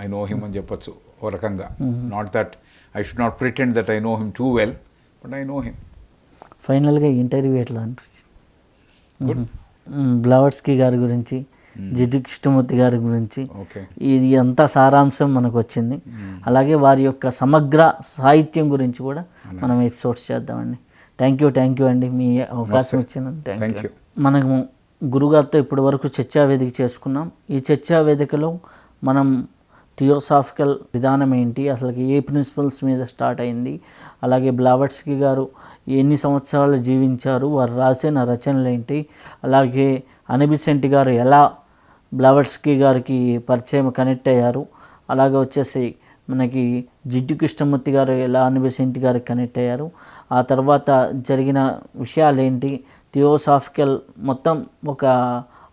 I know him అని చెప్పచ్చు ఓ రకంగా. Not that I should not pretend that I know him too well, but I know him. ఫైనల్గా interview ఎట్లా అనిపించింది? బ్లవట్స్కీ గారి గురించి, జిడ్డు కృష్ణమూర్తి గారి గురించి ఇది అంతా సారాంశం మనకు వచ్చింది. అలాగే వారి యొక్క సమగ్ర సాహిత్యం గురించి కూడా మనం ఎపిసోడ్స్ చేద్దామండి. థ్యాంక్ యూ అండి, మీ అవకాశం ఇచ్చిన థ్యాంక్ యూ. మనము గురుగారితో ఇప్పటి వరకు చర్చా వేదిక చేసుకున్నాం. ఈ చర్చా వేదికలో మనం థియోసాఫికల్ విధానం ఏంటి, అసలు ఏ ప్రిన్సిపల్స్ మీద స్టార్ట్ అయింది, అలాగే బ్లవట్స్కీ గారు ఎన్ని సంవత్సరాలు జీవించారు, వారు రాసిన రచనలు ఏంటి, అలాగే అనిబిసెంట్ గారు ఎలా బ్లవట్స్కీ గారికి పరిచయం కనెక్ట్ అయ్యారు, అలాగే వచ్చేసి మనకి జిడ్డు కృష్ణమూర్తి గారు ఎలా అనిబిసెంట్ గారికి కనెక్ట్ అయ్యారు, ఆ తర్వాత జరిగిన విషయాలు ఏంటి, థియోసాఫికల్ మొత్తం ఒక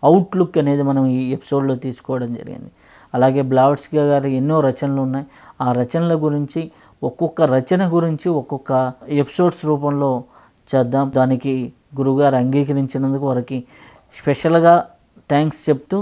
అవుట్లుక్ అనేది మనం ఈ ఎపిసోడ్లో తీసుకోవడం జరిగింది. అలాగే బ్లవట్స్కీ గారి ఎన్నో రచనలు ఉన్నాయి, ఆ రచనల గురించి ఒక్కొక్క రచన గురించి ఒక్కొక్క ఎపిసోడ్స్ రూపంలో చేద్దాం. దానికి గురుగారు అంగీకరించినందుకు వారికి స్పెషల్గా థ్యాంక్స్ చెప్తూ